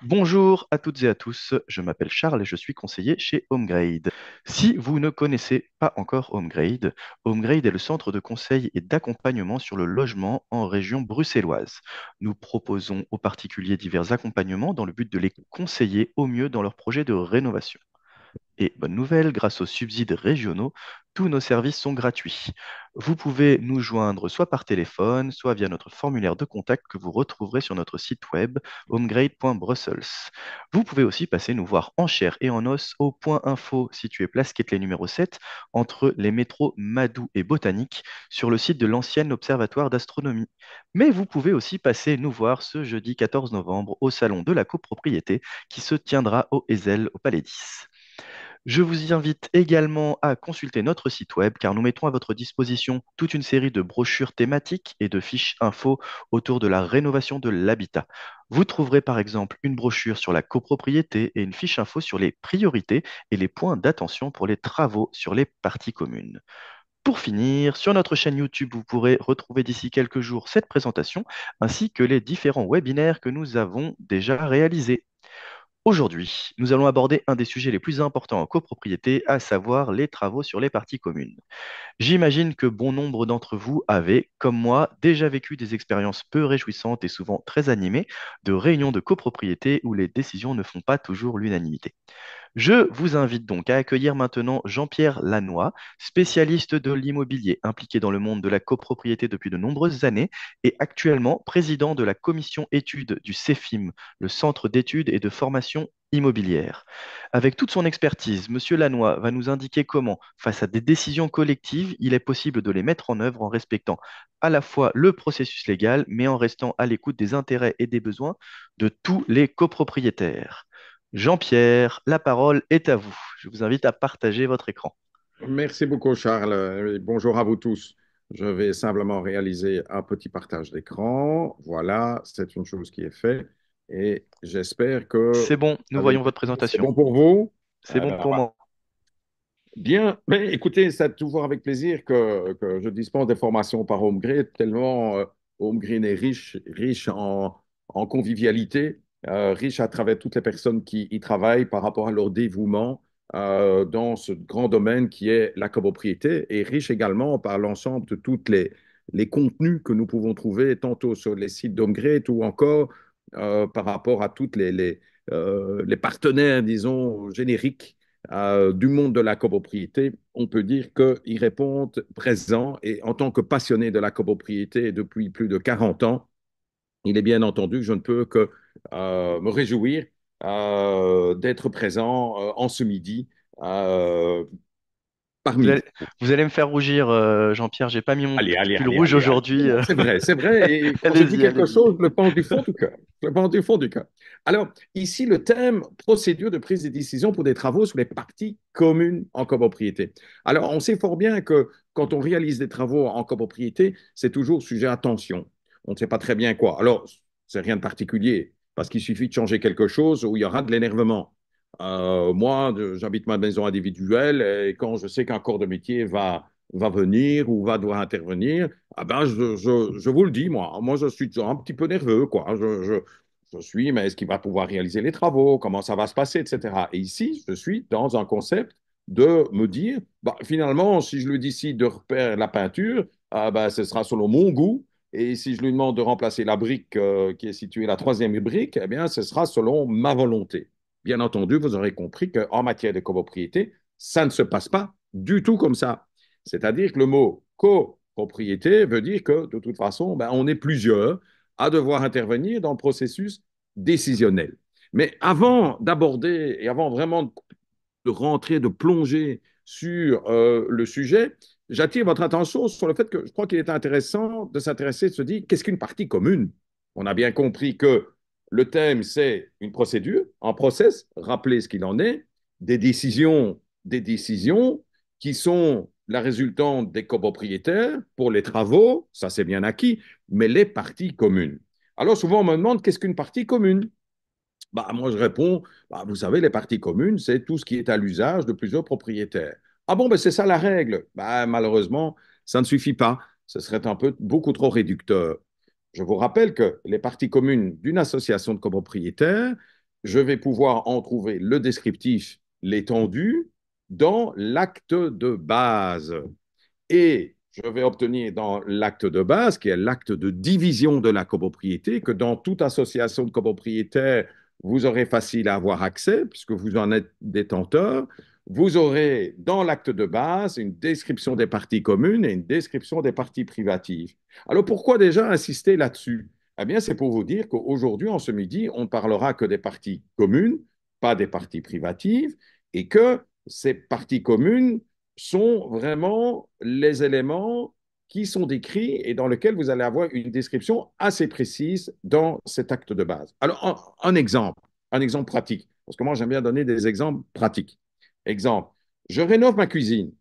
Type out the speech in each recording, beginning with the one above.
Bonjour à toutes et à tous, je m'appelle Charles et je suis conseiller chez HomeGrade. Si vous ne connaissez pas encore HomeGrade, HomeGrade est le centre de conseil et d'accompagnement sur le logement en région bruxelloise. Nous proposons aux particuliers divers accompagnements dans le but de les conseiller au mieux dans leurs projets de rénovation. Et bonne nouvelle, grâce aux subsides régionaux, tous nos services sont gratuits. Vous pouvez nous joindre soit par téléphone, soit via notre formulaire de contact que vous retrouverez sur notre site web homegrade.brussels. Vous pouvez aussi passer nous voir en chair et en os au Point Info situé place Quetelet numéro 7 entre les métros Madou et Botanique sur le site de l'ancien observatoire d'astronomie. Mais vous pouvez aussi passer nous voir ce jeudi 14 novembre au salon de la copropriété qui se tiendra au Ezel au Palais 10. Je vous y invite également à consulter notre site web car nous mettons à votre disposition toute une série de brochures thématiques et de fiches infos autour de la rénovation de l'habitat. Vous trouverez par exemple une brochure sur la copropriété et une fiche info sur les priorités et les points d'attention pour les travaux sur les parties communes. Pour finir, sur notre chaîne YouTube, vous pourrez retrouver d'ici quelques jours cette présentation ainsi que les différents webinaires que nous avons déjà réalisés. Aujourd'hui, nous allons aborder un des sujets les plus importants en copropriété, à savoir les travaux sur les parties communes. J'imagine que bon nombre d'entre vous avaient, comme moi, déjà vécu des expériences peu réjouissantes et souvent très animées de réunions de copropriété où les décisions ne font pas toujours l'unanimité. Je vous invite donc à accueillir maintenant Jean-Pierre Lannoy, spécialiste de l'immobilier impliqué dans le monde de la copropriété depuis de nombreuses années et actuellement président de la commission études du CEFIM, le Centre d'études et de formation immobilière. Avec toute son expertise, Monsieur Lannoy va nous indiquer comment, face à des décisions collectives, il est possible de les mettre en œuvre en respectant à la fois le processus légal, mais en restant à l'écoute des intérêts et des besoins de tous les copropriétaires. Jean-Pierre, la parole est à vous. Je vous invite à partager votre écran. Merci beaucoup, Charles. Et bonjour à vous tous. Je vais simplement réaliser un petit partage d'écran. Voilà, c'est une chose qui est faite. Et j'espère que C'est bon, vous nous avez... voyons votre C'est présentation. bon pour vous? C'est Eh bon ben, pour moi. bien. Mais écoutez, c'est toujours avec plaisir que je dispense des formations par HomeGrid, tellement HomeGrid est riche en convivialité, riche à travers toutes les personnes qui y travaillent par rapport à leur dévouement dans ce grand domaine qui est la copropriété, et riche également par l'ensemble de toutes les contenus que nous pouvons trouver tantôt sur les sites d'HomeGrid ou encore par rapport à toutes les partenaires, disons, génériques du monde de la copropriété. On peut dire qu'ils répondent présents, et en tant que passionné de la copropriété depuis plus de 40 ans, il est bien entendu que je ne peux que me réjouir d'être présent en ce midi euh, Vous parmi allez, vous. vous allez me faire rougir, Jean-Pierre. J'ai pas mis mon Allez, allez, pull allez, rouge allez, allez. Non, aujourd'hui. non, c'est vrai. Et quand je dis Allez-y, quelque allez-y. chose, je le pense du fond du cœur. Je le pense du fond du cœur. Alors, ici, le thème, procédure de prise de décision pour des travaux sur les parties communes en copropriété. Alors, on sait fort bien que quand on réalise des travaux en copropriété, c'est toujours sujet à tension. On ne sait pas très bien quoi. Alors, c'est rien de particulier, parce qu'il suffit de changer quelque chose où il y aura de l'énervement. Moi, j'habite ma maison individuelle, et quand je sais qu'un corps de métier va venir ou va devoir intervenir, ah ben je vous le dis, moi je suis un petit peu nerveux, quoi. Je suis, mais est-ce qu'il va pouvoir réaliser les travaux? Comment ça va se passer, etc. Et ici, je suis dans un concept de me dire, bah, finalement, si je lui décide de refaire la peinture, ah ben, ce sera selon mon goût. Et si je lui demande de remplacer la brique qui est située, la troisième brique, eh bien, ce sera selon ma volonté. Bien entendu, vous aurez compris qu'en matière de copropriété, ça ne se passe pas du tout comme ça. C'est-à-dire que le mot copropriété veut dire que, de toute façon, ben, on est plusieurs à devoir intervenir dans le processus décisionnel. Mais avant d'aborder et avant vraiment de rentrer, de plonger sur le sujet, j'attire votre attention sur le fait que je crois qu'il est intéressant de s'intéresser, de se dire, qu'est-ce qu'une partie commune? On a bien compris que le thème, c'est une procédure, un process, rappelez ce qu'il en est, des décisions qui sont la résultante des copropriétaires pour les travaux, ça c'est bien acquis, mais les parties communes. Alors souvent on me demande qu'est-ce qu'une partie commune? Bah, moi je réponds, bah, vous savez, les parties communes, c'est tout ce qui est à l'usage de plusieurs propriétaires. Ah bon, ben c'est ça la règle. Bah, malheureusement, ça ne suffit pas. Ce serait un peu beaucoup trop réducteur. Je vous rappelle que les parties communes d'une association de copropriétaires je vais pouvoir en trouver le descriptif, l'étendue, dans l'acte de base. Et je vais obtenir dans l'acte de base, qui est l'acte de division de la copropriété, que dans toute association de copropriétaires, vous aurez facile à avoir accès, puisque vous en êtes détenteur. Vous aurez dans l'acte de base une description des parties communes et une description des parties privatives. Alors pourquoi déjà insister là-dessus? Eh bien, c'est pour vous dire qu'aujourd'hui, en ce midi, on ne parlera que des parties communes, pas des parties privatives, et que ces parties communes sont vraiment les éléments qui sont décrits et dans lesquels vous allez avoir une description assez précise dans cet acte de base. Alors, un exemple pratique, parce que moi j'aime bien donner des exemples pratiques. Exemple, je rénove ma cuisine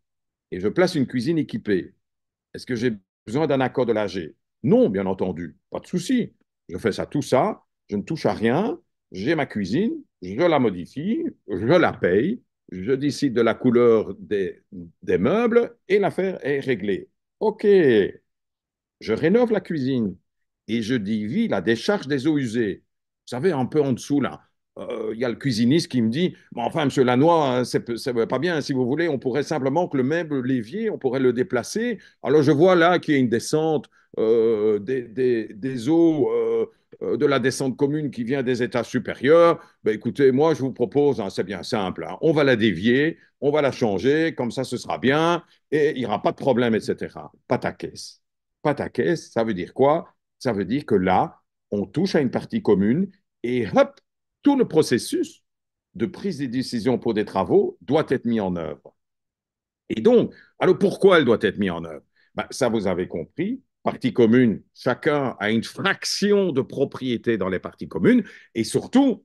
et je place une cuisine équipée. Est-ce que j'ai besoin d'un accord de l'AG? Non, bien entendu, pas de souci. Je fais ça, tout ça, je ne touche à rien, j'ai ma cuisine, je la modifie, je la paye, je décide de la couleur des meubles et l'affaire est réglée. OK, je rénove la cuisine et je divise la décharge des eaux usées. Vous savez, un peu en dessous, là, il y a le cuisiniste qui me dit, mais enfin, monsieur Lannoy, c'est pas bien, si vous voulez, on pourrait simplement que le meuble l'évier, on pourrait le déplacer. Alors, je vois là qu'il y a une descente des eaux de la descente commune qui vient des étages supérieurs. Ben, écoutez, moi, je vous propose, hein, c'est bien simple, hein, on va la dévier, on va la changer, comme ça, ce sera bien, et il n'y aura pas de problème, etc. Pas ta caisse. Pas ta caisse, ça veut dire quoi? Ça veut dire que là, on touche à une partie commune et hop, tout le processus de prise de décision pour des travaux doit être mis en œuvre. Et donc, alors pourquoi elle doit être mise en œuvre? Ben, ça, vous avez compris. Partie commune, chacun a une fraction de propriété dans les parties communes. Et surtout,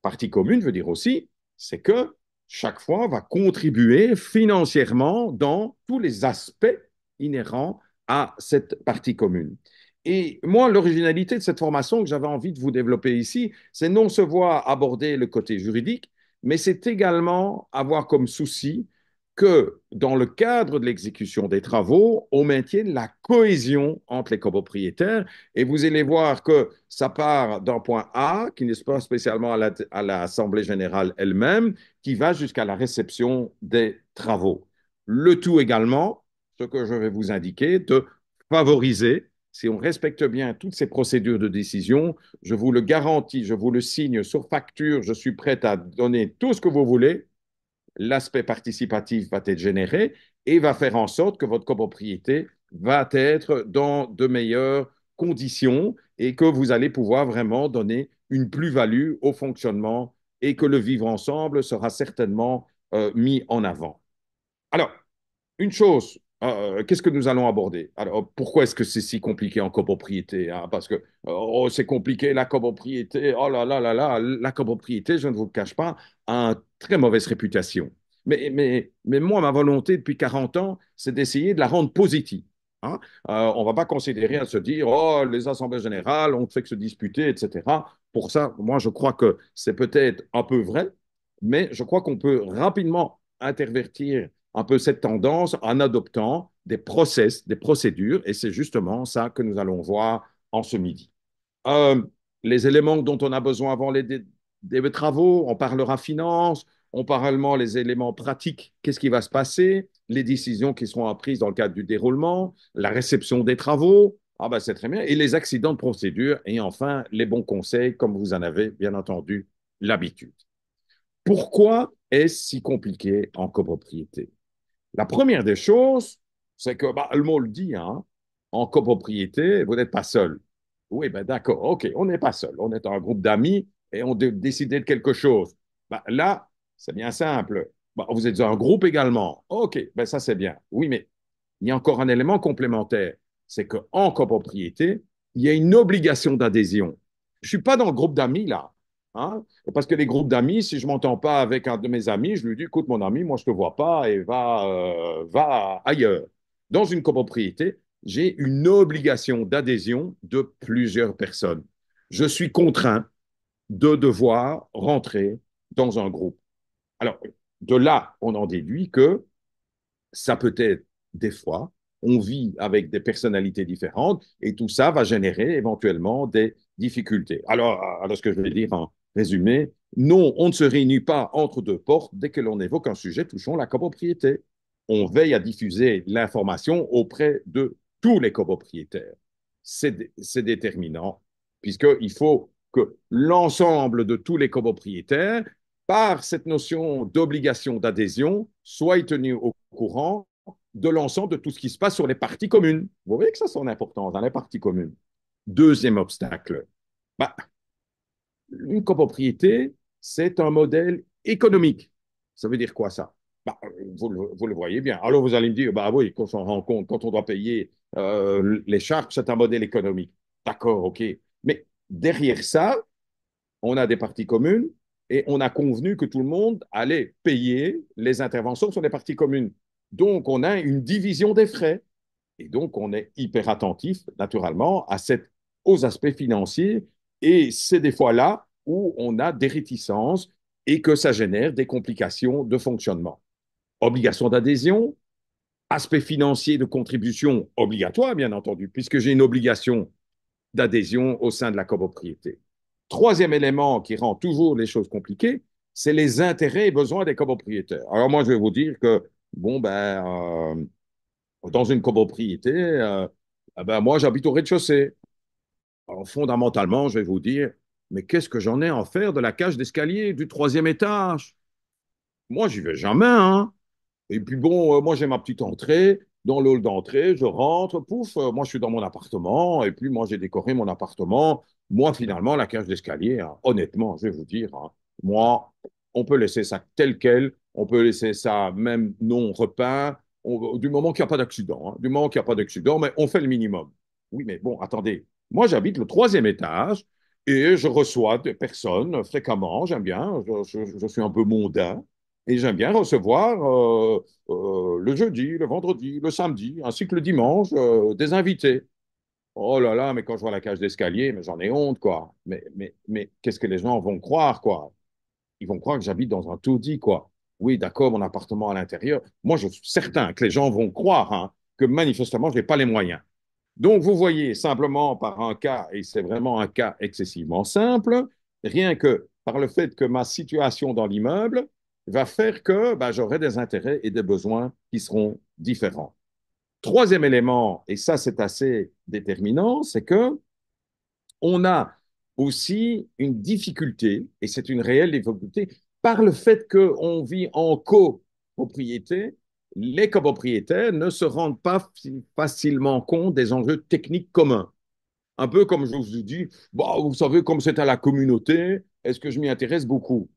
partie commune veut dire aussi, c'est que chaque fois va contribuer financièrement dans tous les aspects inhérents à cette partie commune. Et moi, l'originalité de cette formation que j'avais envie de vous développer ici, c'est non seulement aborder le côté juridique, mais c'est également avoir comme souci que dans le cadre de l'exécution des travaux, on maintienne la cohésion entre les copropriétaires. Et vous allez voir que ça part d'un point A, qui n'est pas spécialement à l'Assemblée générale elle-même, qui va jusqu'à la réception des travaux. Le tout également, ce que je vais vous indiquer, de favoriser, si on respecte bien toutes ces procédures de décision, je vous le garantis, je vous le signe sur facture, je suis prêt à donner tout ce que vous voulez, l'aspect participatif va être généré et va faire en sorte que votre copropriété va être dans de meilleures conditions et que vous allez pouvoir vraiment donner une plus-value au fonctionnement et que le vivre ensemble sera certainement mis en avant. Alors, une chose, qu'est-ce que nous allons aborder? Alors, pourquoi est-ce que c'est si compliqué en copropriété, hein? Parce que oh, c'est compliqué la copropriété, oh là là là là, la copropriété, je ne vous le cache pas, a une très mauvaise réputation. Mais moi, ma volonté depuis 40 ans, c'est d'essayer de la rendre positive. Hein. On ne va pas considérer à se dire, oh, les assemblées générales, on ne fait que se disputer, etc. Pour ça, moi, je crois que c'est peut-être un peu vrai, mais je crois qu'on peut rapidement intervertir un peu cette tendance en adoptant des process, des procédures, et c'est justement ça que nous allons voir en ce midi. Euh, les éléments dont on a besoin avant des travaux, on parlera finance, on parlera les éléments pratiques, qu'est-ce qui va se passer, les décisions qui seront prises dans le cadre du déroulement, la réception des travaux, ah ben c'est très bien, et les accidents de procédure, et enfin les bons conseils, comme vous en avez bien entendu l'habitude. Pourquoi est-ce si compliqué en copropriété? La première des choses, c'est que bah, le mot le dit, hein, en copropriété, vous n'êtes pas seul. Oui, ben d'accord, ok, on n'est pas seul. On est un groupe d'amis et on a décidé de quelque chose. Bah, là, c'est bien simple. Bah, vous êtes un groupe également. Ok, ben ça c'est bien. Oui, mais il y a encore un élément complémentaire. C'est qu'en copropriété, il y a une obligation d'adhésion. Je ne suis pas dans le groupe d'amis là. Hein, parce que les groupes d'amis, si je ne m'entends pas avec un de mes amis, je lui dis, écoute mon ami, moi je ne te vois pas et va ailleurs. Dans une copropriété, j'ai une obligation d'adhésion de plusieurs personnes. Je suis contraint de devoir rentrer dans un groupe. Alors, de là, on en déduit que ça peut être des fois, on vit avec des personnalités différentes et tout ça va générer éventuellement des difficultés. Alors ce que je vais dire en résumé, Non, on ne se réunit pas entre deux portes dès que l'on évoque un sujet touchant la copropriété. On veille à diffuser l'information auprès de tous les copropriétaires. C'est déterminant, puisqu'il faut que l'ensemble de tous les copropriétaires, par cette notion d'obligation d'adhésion, soient tenus au courant de l'ensemble de tout ce qui se passe sur les parties communes. Vous voyez que ça, c'est son importance dans les parties communes. Deuxième obstacle, bah, une copropriété, c'est un modèle économique. Ça veut dire quoi ça? Bah, vous le voyez bien. Alors vous allez me dire, bah oui, quand on rend compte, quand on doit payer les charges, c'est un modèle économique. D'accord, ok. Mais derrière ça, on a des parties communes et on a convenu que tout le monde allait payer les interventions sur les parties communes. Donc on a une division des frais. Et donc, on est hyper attentif, naturellement, aux aspects financiers. Et c'est des fois là où on a des réticences et que ça génère des complications de fonctionnement. Obligation d'adhésion, aspect financier de contribution obligatoire, bien entendu, puisque j'ai une obligation d'adhésion au sein de la copropriété. Troisième élément qui rend toujours les choses compliquées, c'est les intérêts et besoins des copropriétaires. Alors moi, je vais vous dire que, bon, dans une copropriété, moi, j'habite au rez-de-chaussée. Alors, fondamentalement, je vais vous dire, mais qu'est-ce que j'en ai à en faire de la cage d'escalier du troisième étage? Moi, j'y vais jamais, hein. Et puis bon, moi, j'ai ma petite entrée. Dans le hall d'entrée, je rentre, pouf, moi, je suis dans mon appartement. Et puis, moi, j'ai décoré mon appartement. Moi, finalement, la cage d'escalier, hein, honnêtement, je vais vous dire, hein, moi, on peut laisser ça tel quel. On peut laisser ça même non repeint. Du moment qu'il n'y a pas d'accident, hein, du moment qu'il n'y a pas d'accident, mais on fait le minimum. Oui, mais bon, attendez. Moi, j'habite le troisième étage et je reçois des personnes fréquemment. J'aime bien. Je suis un peu mondain. Et j'aime bien recevoir le jeudi, le vendredi, le samedi, ainsi que le dimanche, des invités. Oh là là, mais quand je vois la cage d'escalier, mais j'en ai honte, quoi. Mais qu'est-ce que les gens vont croire, quoi? Ils vont croire que j'habite dans un taudis, quoi. Oui, d'accord, mon appartement à l'intérieur. Moi, je suis certain que les gens vont croire, hein, que manifestement, je n'ai pas les moyens. Donc, vous voyez, simplement par un cas, et c'est vraiment un cas excessivement simple, rien que par le fait que ma situation dans l'immeuble va faire que j'aurai des intérêts et des besoins qui seront différents. Troisième élément, et ça c'est assez déterminant, c'est que on a aussi une difficulté, et c'est une réelle difficulté, par le fait qu'on vit en copropriété, les copropriétaires ne se rendent pas facilement compte des enjeux techniques communs. Un peu comme je vous ai dit, bah, vous savez, comme c'est à la communauté, est-ce que je m'y intéresse beaucoup?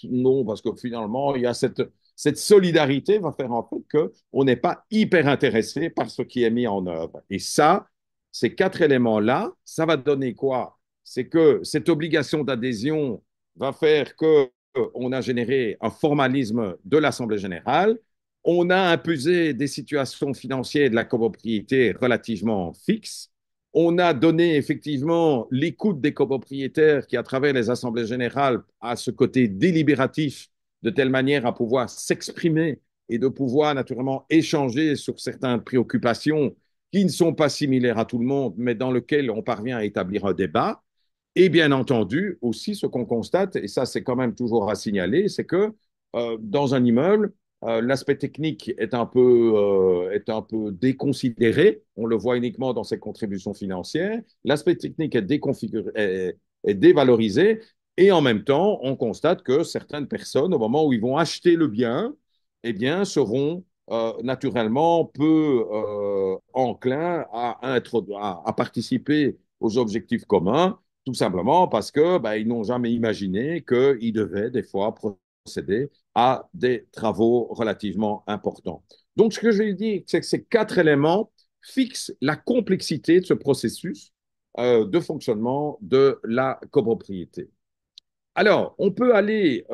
Non, parce que finalement, il y a cette solidarité va faire en fait qu'on n'est pas hyper intéressé par ce qui est mis en œuvre. Et ça, ces quatre éléments-là, ça va donner quoi? C'est que cette obligation d'adhésion va faire que on a généré un formalisme de l'Assemblée générale, on a imposé des situations financières de la copropriété relativement fixes, on a donné effectivement l'écoute des copropriétaires qui, à travers les assemblées générales, a ce côté délibératif de telle manière à pouvoir s'exprimer et de pouvoir naturellement échanger sur certaines préoccupations qui ne sont pas similaires à tout le monde, mais dans lesquelles on parvient à établir un débat. Et bien entendu, aussi, ce qu'on constate, et ça c'est quand même toujours à signaler, c'est que dans un immeuble, l'aspect technique est un peu déconsidéré. On le voit uniquement dans ses contributions financières. L'aspect technique est dévalorisé. Et en même temps, on constate que certaines personnes, au moment où ils vont acheter le bien, eh bien, seront naturellement peu enclins à participer aux objectifs communs, tout simplement parce que ils n'ont jamais imaginé qu'ils devaient des fois procéder à des travaux relativement importants. Donc, ce que je vais dire, c'est que ces quatre éléments fixent la complexité de ce processus de fonctionnement de la copropriété. Alors, on peut aller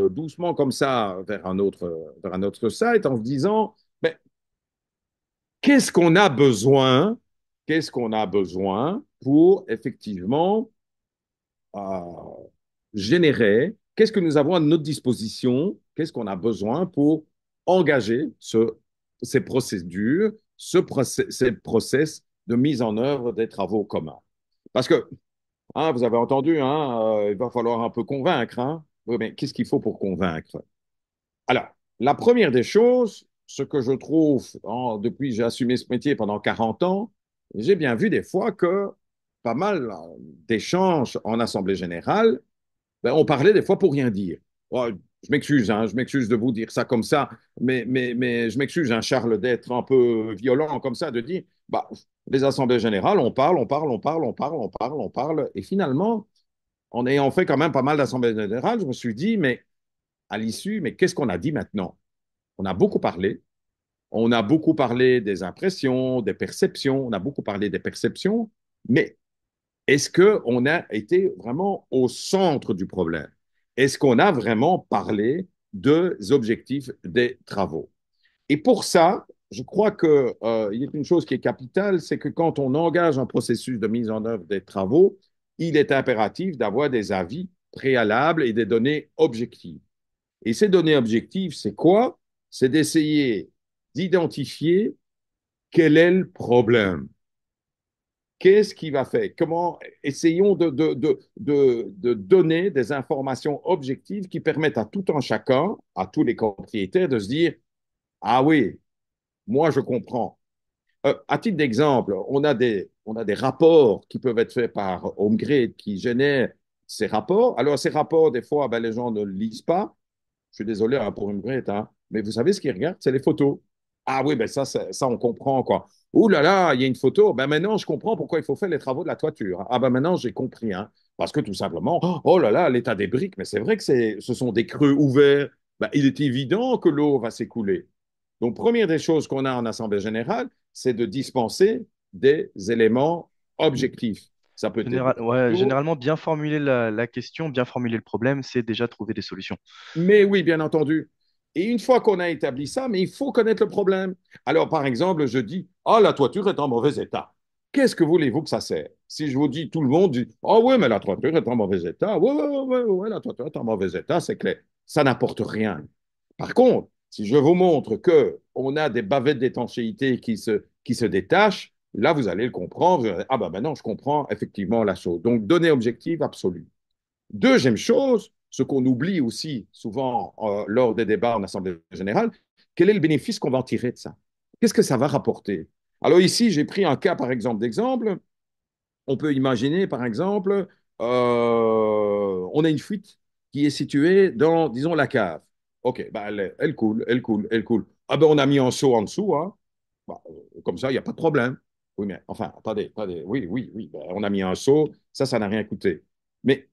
doucement comme ça vers un autre site en se disant, mais qu'est-ce qu'on a besoin, qu'est-ce qu'on a besoin pour effectivement générer, qu'est-ce que nous avons à notre disposition, qu'est-ce qu'on a besoin pour engager ces procédures, ces process de mise en œuvre des travaux communs. Parce que Hein, vous avez entendu, hein, il va falloir un peu convaincre. Hein. Oui, mais qu'est-ce qu'il faut pour convaincre? Alors, la première des choses, ce que je trouve, depuis que j'ai assumé ce métier pendant 40 ans, j'ai bien vu des fois que pas mal d'échanges en assemblée générale, ben, on parlait des fois pour rien dire. Oh, je m'excuse, hein, je m'excuse de vous dire ça comme ça, mais je m'excuse, hein, Charles, d'être un peu violent comme ça, de dire, bah, les assemblées générales, on parle, on parle, on parle, on parle, on parle, on parle, et finalement, en ayant fait quand même pas mal d'assemblées générales, je me suis dit, mais à l'issue, mais qu'est-ce qu'on a dit maintenant? On a beaucoup parlé des impressions, des perceptions, on a beaucoup parlé des perceptions, mais est-ce qu'on a été vraiment au centre du problème? Est-ce qu'on a vraiment parlé des objectifs des travaux? Et pour ça, je crois il y a une chose qui est capitale, c'est que quand on engage un processus de mise en œuvre des travaux, il est impératif d'avoir des avis préalables et des données objectives. Et ces données objectives, c'est quoi? C'est d'essayer d'identifier quel est le problème. Qu'est-ce qui va faire? Comment essayons de donner des informations objectives qui permettent à tout un chacun, à tous les propriétaires, de se dire, ah oui, moi je comprends. À titre d'exemple, on a des rapports qui peuvent être faits par HomeGrid qui génèrent ces rapports. Alors, ces rapports, des fois, ben, les gens ne le lisent pas. Je suis désolé hein, pour une grette, hein, mais vous savez ce qu'ils regardent, c'est les photos. Ah oui, ben ça, on comprend quoi. Ouh là là, il y a une photo. Ben maintenant, je comprends pourquoi il faut faire les travaux de la toiture. Ah ben maintenant, j'ai compris. Hein, parce que tout simplement, oh là là, l'état des briques, mais c'est vrai que ce sont des creux ouverts. Ben, il est évident que l'eau va s'écouler. Donc, première des choses qu'on a en Assemblée générale, c'est de dispenser des éléments objectifs. Ça peut être des Ouais, photos, généralement, bien formuler la question, bien formuler le problème, c'est déjà trouver des solutions. mais oui, bien entendu. Et une fois qu'on a établi ça, mais il faut connaître le problème. Alors, par exemple, je dis, ah, la toiture est en mauvais état. Qu'est-ce que voulez-vous que ça sert? Si je vous dis, tout le monde dit, ah oui, mais la toiture est en mauvais état. Oui, oui, oui, oui, la toiture est en mauvais état, c'est clair. Ça n'apporte rien. Par contre, si je vous montre que on a des bavettes d'étanchéité qui se détachent, là, vous allez le comprendre. Vous allez, ah ben maintenant, je comprends effectivement la chose. Donc, données objectives absolues. Deuxième chose, ce qu'on oublie aussi souvent lors des débats en Assemblée générale, quel est le bénéfice qu'on va en tirer de ça? Qu'est-ce que ça va rapporter? Alors ici, j'ai pris un cas, par exemple, d'exemple. On peut imaginer, par exemple, on a une fuite qui est située dans, disons, la cave. OK, bah, elle coule, elle coule, elle coule. Ah ben, on a mis un seau en dessous, hein. Bah, comme ça, il n'y a pas de problème. Oui, mais enfin, attendez, attendez. Oui, oui, oui, ben, on a mis un seau, ça n'a rien coûté. Mais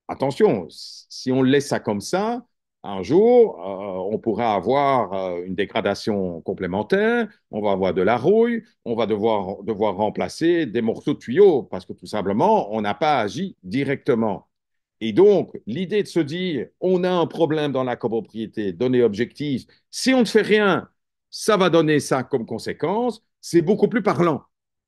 attention, si on laisse ça comme ça, un jour, on pourra avoir une dégradation complémentaire, on va avoir de la rouille, on va devoir remplacer des morceaux de tuyaux parce que tout simplement, on n'a pas agi directement. Et donc, l'idée de se dire, on a un problème dans la copropriété, données objectives, si on ne fait rien, ça va donner ça comme conséquence, c'est beaucoup plus parlant.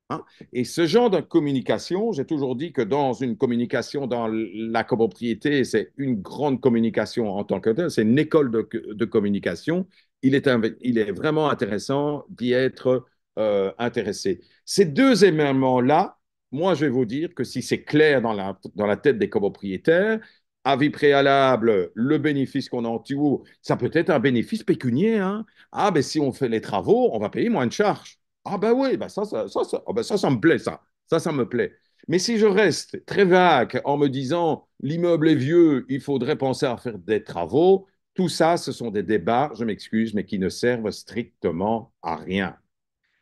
Hein. Et ce genre de communication, j'ai toujours dit que dans une communication dans la copropriété, c'est une grande communication en tant que telle, c'est une école de communication. Il est vraiment intéressant d'y être intéressé. Ces deux éléments-là, moi, je vais vous dire que si c'est clair dans la tête des copropriétaires, avis préalable, le bénéfice qu'on en tire, ça peut être un bénéfice pécuniaire. Hein. Ah, ben si on fait les travaux, on va payer moins de charges. Ah ben oui, ben ah ben ça me plaît, ça. Ça me plaît. Mais si je reste très vague en me disant l'immeuble est vieux, il faudrait penser à faire des travaux, tout ça, ce sont des débats, je m'excuse, mais qui ne servent strictement à rien.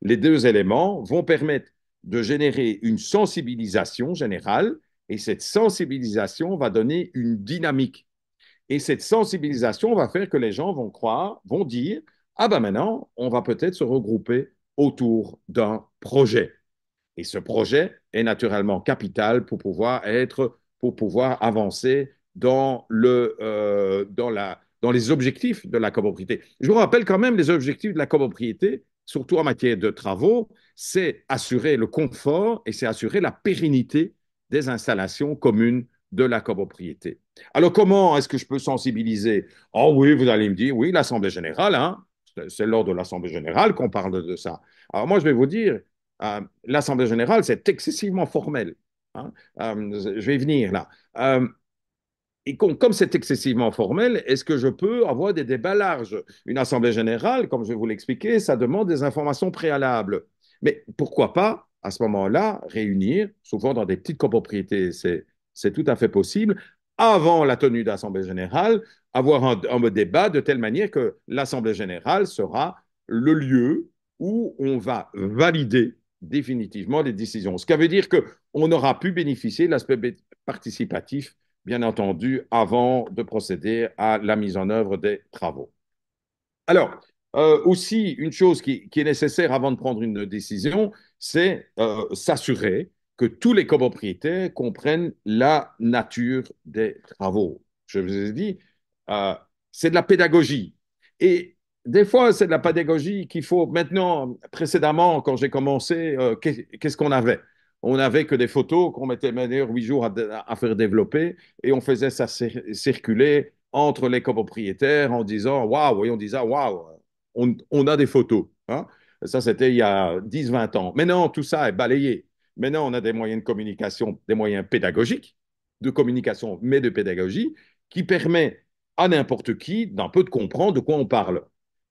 Les deux éléments vont permettre de générer une sensibilisation générale et cette sensibilisation va donner une dynamique. Et cette sensibilisation va faire que les gens vont croire, vont dire, ah ben maintenant, on va peut-être se regrouper autour d'un projet. Et ce projet est naturellement capital pour pouvoir avancer dans les objectifs de la copropriété. Je vous rappelle quand même les objectifs de la copropriété, surtout en matière de travaux, c'est assurer le confort et c'est assurer la pérennité des installations communes de la copropriété. Alors, comment est-ce que je peux sensibiliser? Oh oui, vous allez me dire, oui, l'Assemblée générale, hein, c'est lors de l'Assemblée générale qu'on parle de ça. Alors, moi, je vais vous dire, l'Assemblée générale, c'est excessivement formel. hein. Je vais y venir là. Et comme c'est excessivement formel, est-ce que je peux avoir des débats larges? Une assemblée générale, comme je vais vous l'expliquer, ça demande des informations préalables. Mais pourquoi pas, à ce moment-là, réunir, souvent dans des petites copropriétés, c'est tout à fait possible, avant la tenue d'assemblée générale, avoir un débat de telle manière que l'assemblée générale sera le lieu où on va valider définitivement les décisions. Ce qui veut dire qu'on aura pu bénéficier de l'aspect participatif bien entendu, avant de procéder à la mise en œuvre des travaux. Alors, aussi, une chose qui est nécessaire avant de prendre une décision, c'est s'assurer que tous les copropriétaires comprennent la nature des travaux. Je vous ai dit, euh, c'est de la pédagogie. Et des fois, c'est de la pédagogie qu'il faut maintenant, précédemment, quand j'ai commencé, qu'est-ce qu'on avait? On n'avait que des photos qu'on mettait d'ailleurs 8 jours à faire développer et on faisait ça circuler entre les copropriétaires en disant waouh, et on disait waouh, on a des photos, hein. Ça, c'était il y a 10, 20 ans. Maintenant, tout ça est balayé. Maintenant, on a des moyens de communication, des moyens pédagogiques, de communication, mais de pédagogie, qui permet à n'importe qui d'un peu de comprendre de quoi on parle.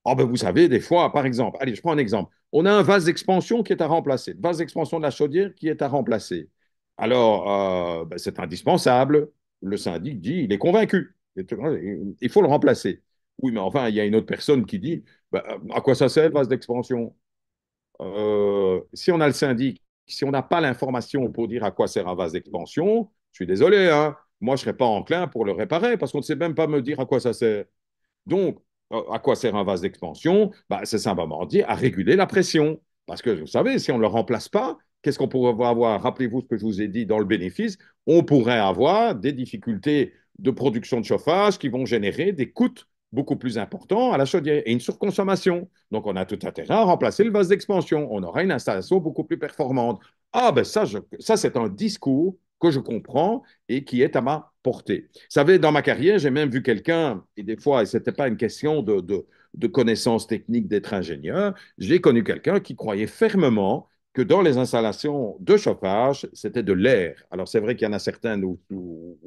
Oh ben, vous savez, des fois, par exemple, allez, je prends un exemple. On a un vase d'expansion qui est à remplacer, le vase d'expansion de la chaudière qui est à remplacer. Alors, ben, c'est indispensable. Le syndic dit, il est convaincu. Il faut le remplacer. Oui, mais enfin, il y a une autre personne qui dit, ben, à quoi ça sert le vase d'expansion? Si on a le syndic, si on n'a pas l'information pour dire à quoi sert un vase d'expansion, je suis désolé, hein, moi, je ne serais pas enclin pour le réparer parce qu'on ne sait même pas me dire à quoi ça sert. Donc, à quoi sert un vase d'expansion? Bah, c'est simplement dire à réguler la pression. Parce que vous savez, si on ne le remplace pas, qu'est-ce qu'on pourrait avoir? Rappelez-vous ce que je vous ai dit dans le bénéfice, on pourrait avoir des difficultés de production de chauffage qui vont générer des coûts beaucoup plus importants à la chaudière et une surconsommation. Donc, on a tout intérêt à remplacer le vase d'expansion. On aura une installation beaucoup plus performante. Ah, ben ça c'est un discours que je comprends et qui est à ma portée. Vous savez, dans ma carrière, j'ai même vu quelqu'un, et des fois, ce n'était pas une question de connaissances techniques d'être ingénieur, j'ai connu quelqu'un qui croyait fermement que dans les installations de chauffage, c'était de l'air. Alors, c'est vrai qu'il y en a certains où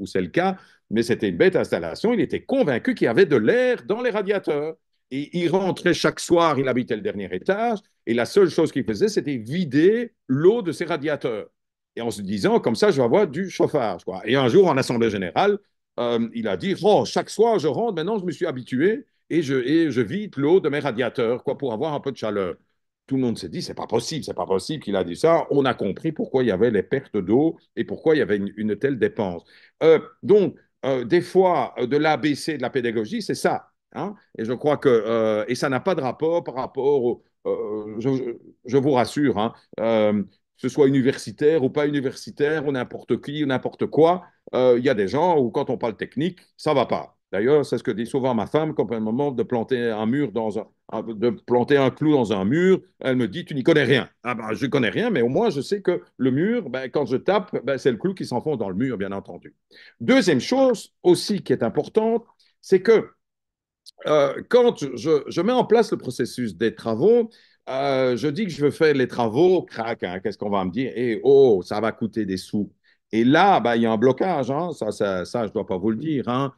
c'est le cas, mais c'était une bête installation. Il était convaincu qu'il y avait de l'air dans les radiateurs. Et il rentrait chaque soir, il habitait le dernier étage, et la seule chose qu'il faisait, c'était vider l'eau de ses radiateurs. Et en se disant, comme ça, je vais avoir du chauffage, quoi. Et un jour, en assemblée générale, il a dit, oh, chaque soir, je rentre, maintenant, je me suis habitué et je vide l'eau de mes radiateurs, quoi, pour avoir un peu de chaleur. Tout le monde s'est dit, c'est pas possible qu'il a dit ça. On a compris pourquoi il y avait les pertes d'eau et pourquoi il y avait une telle dépense. Donc, des fois, de l'ABC de la pédagogie, c'est ça, hein. Et je crois et ça n'a pas de rapport par rapport je vous rassure, hein, que ce soit universitaire ou pas universitaire, ou n'importe qui, ou n'importe quoi, il y a des gens où quand on parle technique, ça va pas. D'ailleurs, c'est ce que dit souvent ma femme quand un moment de planter un mur de planter un clou dans un mur, elle me dit, tu n'y connais rien. Ah ben, je connais rien, mais au moins je sais que le mur, ben, quand je tape, ben, c'est le clou qui s'enfonce dans le mur, bien entendu. Deuxième chose aussi qui est importante, c'est que quand je mets en place le processus des travaux, je dis que je veux faire les travaux, crac, hein, qu'est-ce qu'on va me dire? Et oh, ça va coûter des sous. Et là, bah, il y a un blocage, hein, ça, je ne dois pas vous le dire, hein.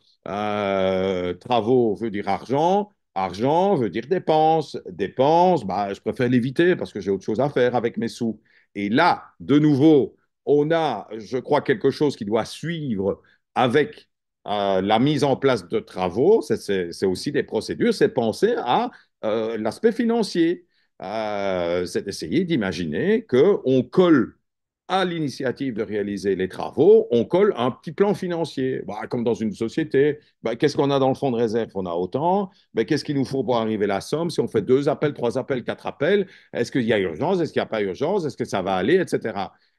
Travaux veut dire argent, argent veut dire dépenses, dépenses, bah, je préfère l'éviter parce que j'ai autre chose à faire avec mes sous. Et là, de nouveau, on a, je crois, quelque chose qui doit suivre avec la mise en place de travaux, c'est aussi des procédures, c'est penser à l'aspect financier. C'est essayer d'imaginer qu'on colle à l'initiative de réaliser les travaux, on colle un petit plan financier. Bah, comme dans une société, bah, qu'est-ce qu'on a dans le fonds de réserve? On a autant. Bah, qu'est-ce qu'il nous faut pour arriver à la somme? Si on fait 2 appels, 3 appels, 4 appels, est-ce qu'il y a urgence? Est-ce qu'il n'y a pas urgence? Est-ce que ça va aller? Etc.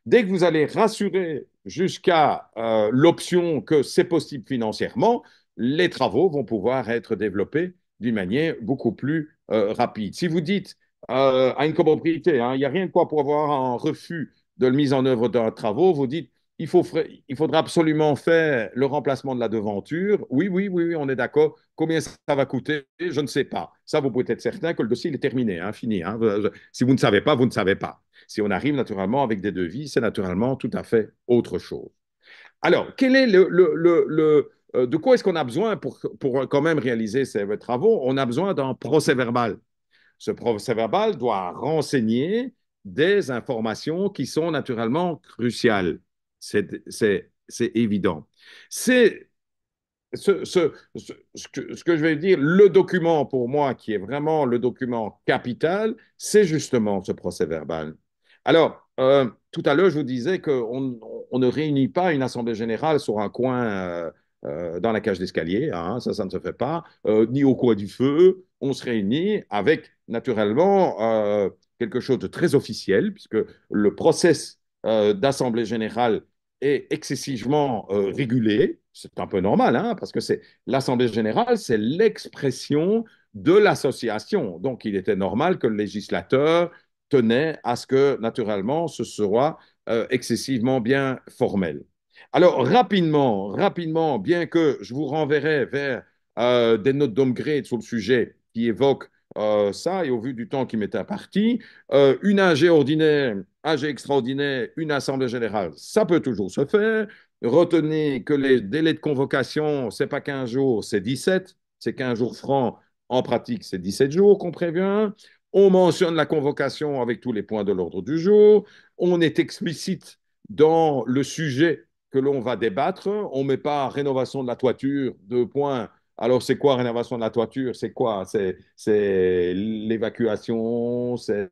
Dès que vous allez rassurer jusqu'à l'option que c'est possible financièrement, les travaux vont pouvoir être développés d'une manière beaucoup plus rapide. Si vous dites à une copropriété, hein, il n'y a rien de quoi pour avoir un refus de la mise en œuvre d'un travaux, vous dites il faudra absolument faire le remplacement de la devanture. Oui, oui, oui, oui, on est d'accord. Combien ça va coûter? Je ne sais pas. Ça, vous pouvez être certain que le dossier il est terminé, hein, fini. Hein. Si vous ne savez pas, vous ne savez pas. Si on arrive naturellement avec des devis, c'est naturellement tout à fait autre chose. Alors, quel est de quoi est-ce qu'on a besoin pour quand même réaliser ces travaux? On a besoin d'un procès-verbal. Ce procès-verbal doit renseigner des informations qui sont naturellement cruciales. C'est évident. C'est ce que je vais dire, le document pour moi qui est vraiment le document capital, c'est justement ce procès-verbal. Alors, tout à l'heure, je vous disais qu'on ne réunit pas une assemblée générale sur un coin dans la cage d'escalier, hein, ça ne se fait pas, ni au coin du feu. On se réunit avec, naturellement, quelque chose de très officiel, puisque le process d'assemblée générale est excessivement régulé. C'est un peu normal, hein, parce que c'est l'Assemblée générale, c'est l'expression de l'association. Donc, il était normal que le législateur tenait à ce que, naturellement, ce soit excessivement bien formel. Alors, rapidement, bien que je vous renverrai vers des notes d'Homgrade sur le sujet qui évoquent ça, et au vu du temps qui m'est imparti, une AG ordinaire, AG extraordinaire, une assemblée générale, ça peut toujours se faire. Retenez que les délais de convocation, c'est pas 15 jours, c'est 17, c'est 15 jours francs. En pratique, c'est 17 jours qu'on prévient. On mentionne la convocation avec tous les points de l'ordre du jour. On est explicite dans le sujet que l'on va débattre. On ne met pas rénovation de la toiture, deux points. Alors, c'est quoi rénovation de la toiture? C'est quoi? C'est l'évacuation, c'est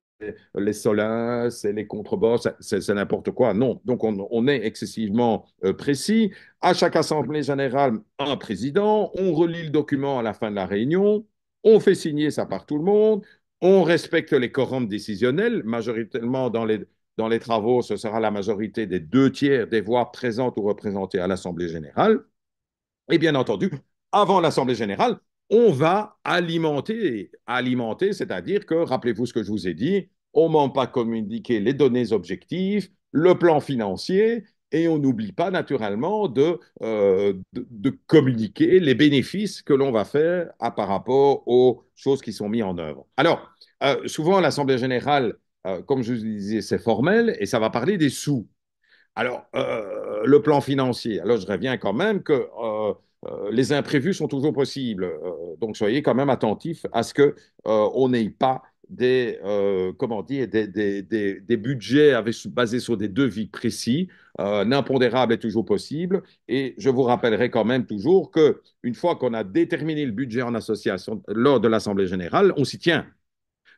les solins, c'est les contrebas, c'est n'importe quoi. Non. Donc, on est excessivement précis. À chaque assemblée générale, un président. On relit le document à la fin de la réunion. On fait signer ça par tout le monde. On respecte les quorums décisionnels. Majoritairement, dans les travaux, ce sera la majorité des deux tiers des voix présentes ou représentées à l'Assemblée générale. Et bien entendu, avant l'Assemblée générale, on va alimenter, c'est-à-dire que, rappelez-vous ce que je vous ai dit, on ne ment pas communiquer les données objectives, le plan financier, et on n'oublie pas naturellement de communiquer les bénéfices que l'on va faire par rapport aux choses qui sont mises en œuvre. Alors, souvent, l'Assemblée générale, comme je vous disais, c'est formel et ça va parler des sous. Alors, le plan financier, alors je reviens quand même que les imprévus sont toujours possibles. Donc, soyez quand même attentifs à ce que on n'ait pas comment dire, des budgets basés sur des devis précis. L'impondérable est toujours possible. Et je vous rappellerai quand même toujours que une fois qu'on a déterminé le budget en association lors de l'Assemblée générale, on s'y tient.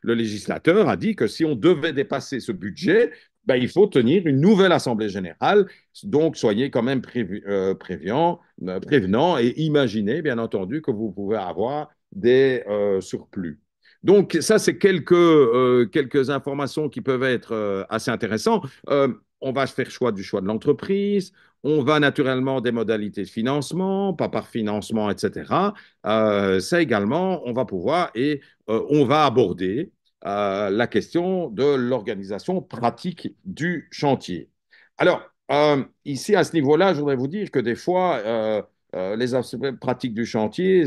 Le législateur a dit que si on devait dépasser ce budget, ben, il faut tenir une nouvelle Assemblée générale. Donc, soyez quand même prévenants et imaginez, bien entendu, que vous pouvez avoir des surplus. Donc, ça, c'est quelques informations qui peuvent être assez intéressantes. On va faire choix de l'entreprise. On va naturellement des modalités de financement, pas par financement, etc. Ça également, on va pouvoir et on va aborder la question de l'organisation pratique du chantier. Alors, ici, à ce niveau-là, je voudrais vous dire que des fois, les aspects pratiques du chantier,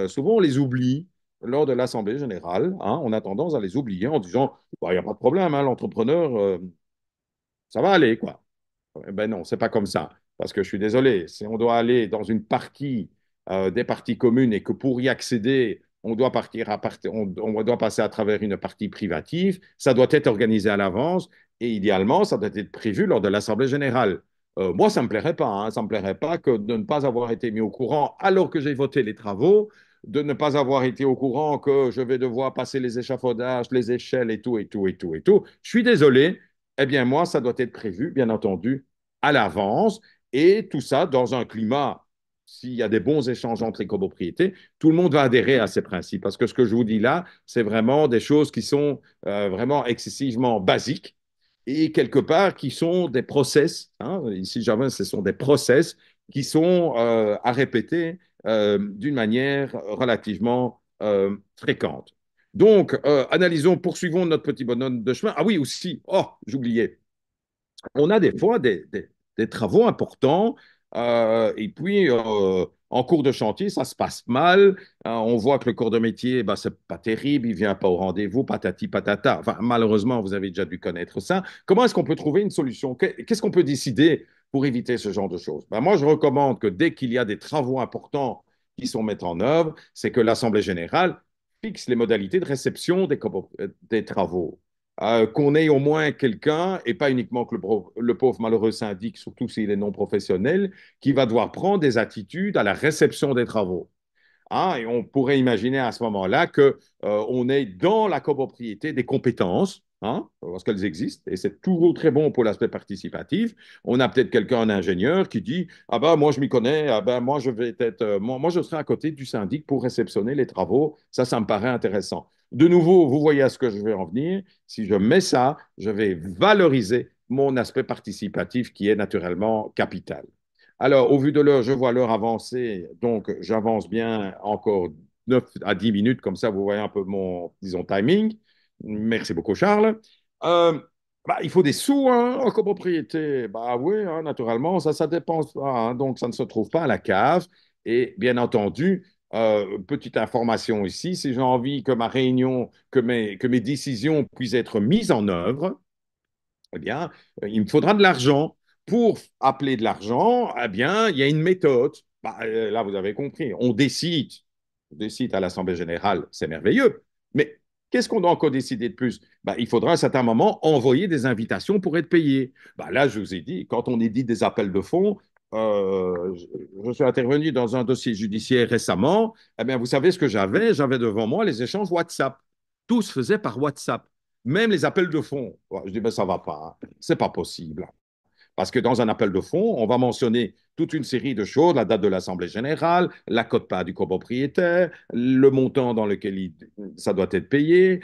souvent, on les oublie lors de l'Assemblée générale. Hein, on a tendance à les oublier en disant, bah, il n'y a pas de problème, hein, l'entrepreneur, ça va aller, quoi. Eh ben non, c'est pas comme ça. Parce que je suis désolé, si on doit aller dans une partie des parties communes et que pour y accéder, on doit passer à travers une partie privative, ça doit être organisé à l'avance et idéalement, ça doit être prévu lors de l'Assemblée générale. Moi, ça ne me plairait pas. Hein, ça ne me plairait pas que de ne pas avoir été mis au courant alors que j'ai voté les travaux, de ne pas avoir été au courant que je vais devoir passer les échafaudages, les échelles et tout, et tout, et tout, et tout. Je suis désolé. Eh bien, moi, ça doit être prévu, bien entendu, à l'avance et tout ça dans un climat, s'il y a des bons échanges entre les copropriétés, tout le monde va adhérer à ces principes. Parce que ce que je vous dis là, c'est vraiment des choses qui sont vraiment excessivement basiques et quelque part qui sont des process. Hein, ici, jamais, ce sont des process qui sont à répéter d'une manière relativement fréquente. Donc, analysons, poursuivons notre petit bonhomme de chemin. Ah oui, aussi, oh, j'oubliais, on a des fois des travaux importants. Et puis, en cours de chantier, ça se passe mal. On voit que le corps de métier, bah, c'est pas terrible, il vient pas au rendez-vous, patati patata. Enfin, malheureusement, vous avez déjà dû connaître ça. Comment est-ce qu'on peut trouver une solution? Qu'est-ce qu'on peut décider pour éviter ce genre de choses? Ben, moi, je recommande que dès qu'il y a des travaux importants qui sont mis en œuvre, c'est que l'Assemblée générale fixe les modalités de réception des travaux. Qu'on ait au moins quelqu'un, et pas uniquement que le pauvre malheureux syndic, surtout s'il est non professionnel, qui va devoir prendre des attitudes à la réception des travaux. Hein, et on pourrait imaginer à ce moment-là que on ait dans la copropriété des compétences, hein, parce qu'elles existent, et c'est toujours très bon pour l'aspect participatif. On a peut-être quelqu'un, un ingénieur, qui dit ah ben moi je m'y connais, ah ben moi je vais être, moi je serai à côté du syndic pour réceptionner les travaux. Ça me paraît intéressant. De nouveau, vous voyez à ce que je vais en venir. Si je mets ça, je vais valoriser mon aspect participatif qui est naturellement capital. Alors, au vu de l'heure, je vois l'heure avancer, donc j'avance bien encore 9 à 10 minutes, comme ça vous voyez un peu mon, disons, timing. Merci beaucoup, Charles. Euh, il faut des sous hein, en copropriété. Bah oui, hein, naturellement, ça dépense pas, hein, donc ça ne se trouve pas à la cave. Et bien entendu, petite information ici, si j'ai envie que ma réunion, que mes décisions puissent être mises en œuvre, eh bien, il me faudra de l'argent. Pour appeler de l'argent, eh bien, il y a une méthode. Là, vous avez compris. On décide à l'Assemblée générale, c'est merveilleux. Mais qu'est-ce qu'on doit encore décider de plus? Il faudra à un certain moment envoyer des invitations pour être payé. Là, je vous ai dit, quand on édite des appels de fonds, je suis intervenu dans un dossier judiciaire récemment. Eh bien, vous savez ce que j'avais? J'avais devant moi les échanges WhatsApp. Tout se faisait par WhatsApp. Même les appels de fonds. Ouais, je dis, ben, ça va pas. Hein. C'est pas possible. Parce que dans un appel de fonds, on va mentionner toute une série de choses, la date de l'Assemblée générale, la cote-part du copropriétaire, le montant dans lequel ça doit être payé,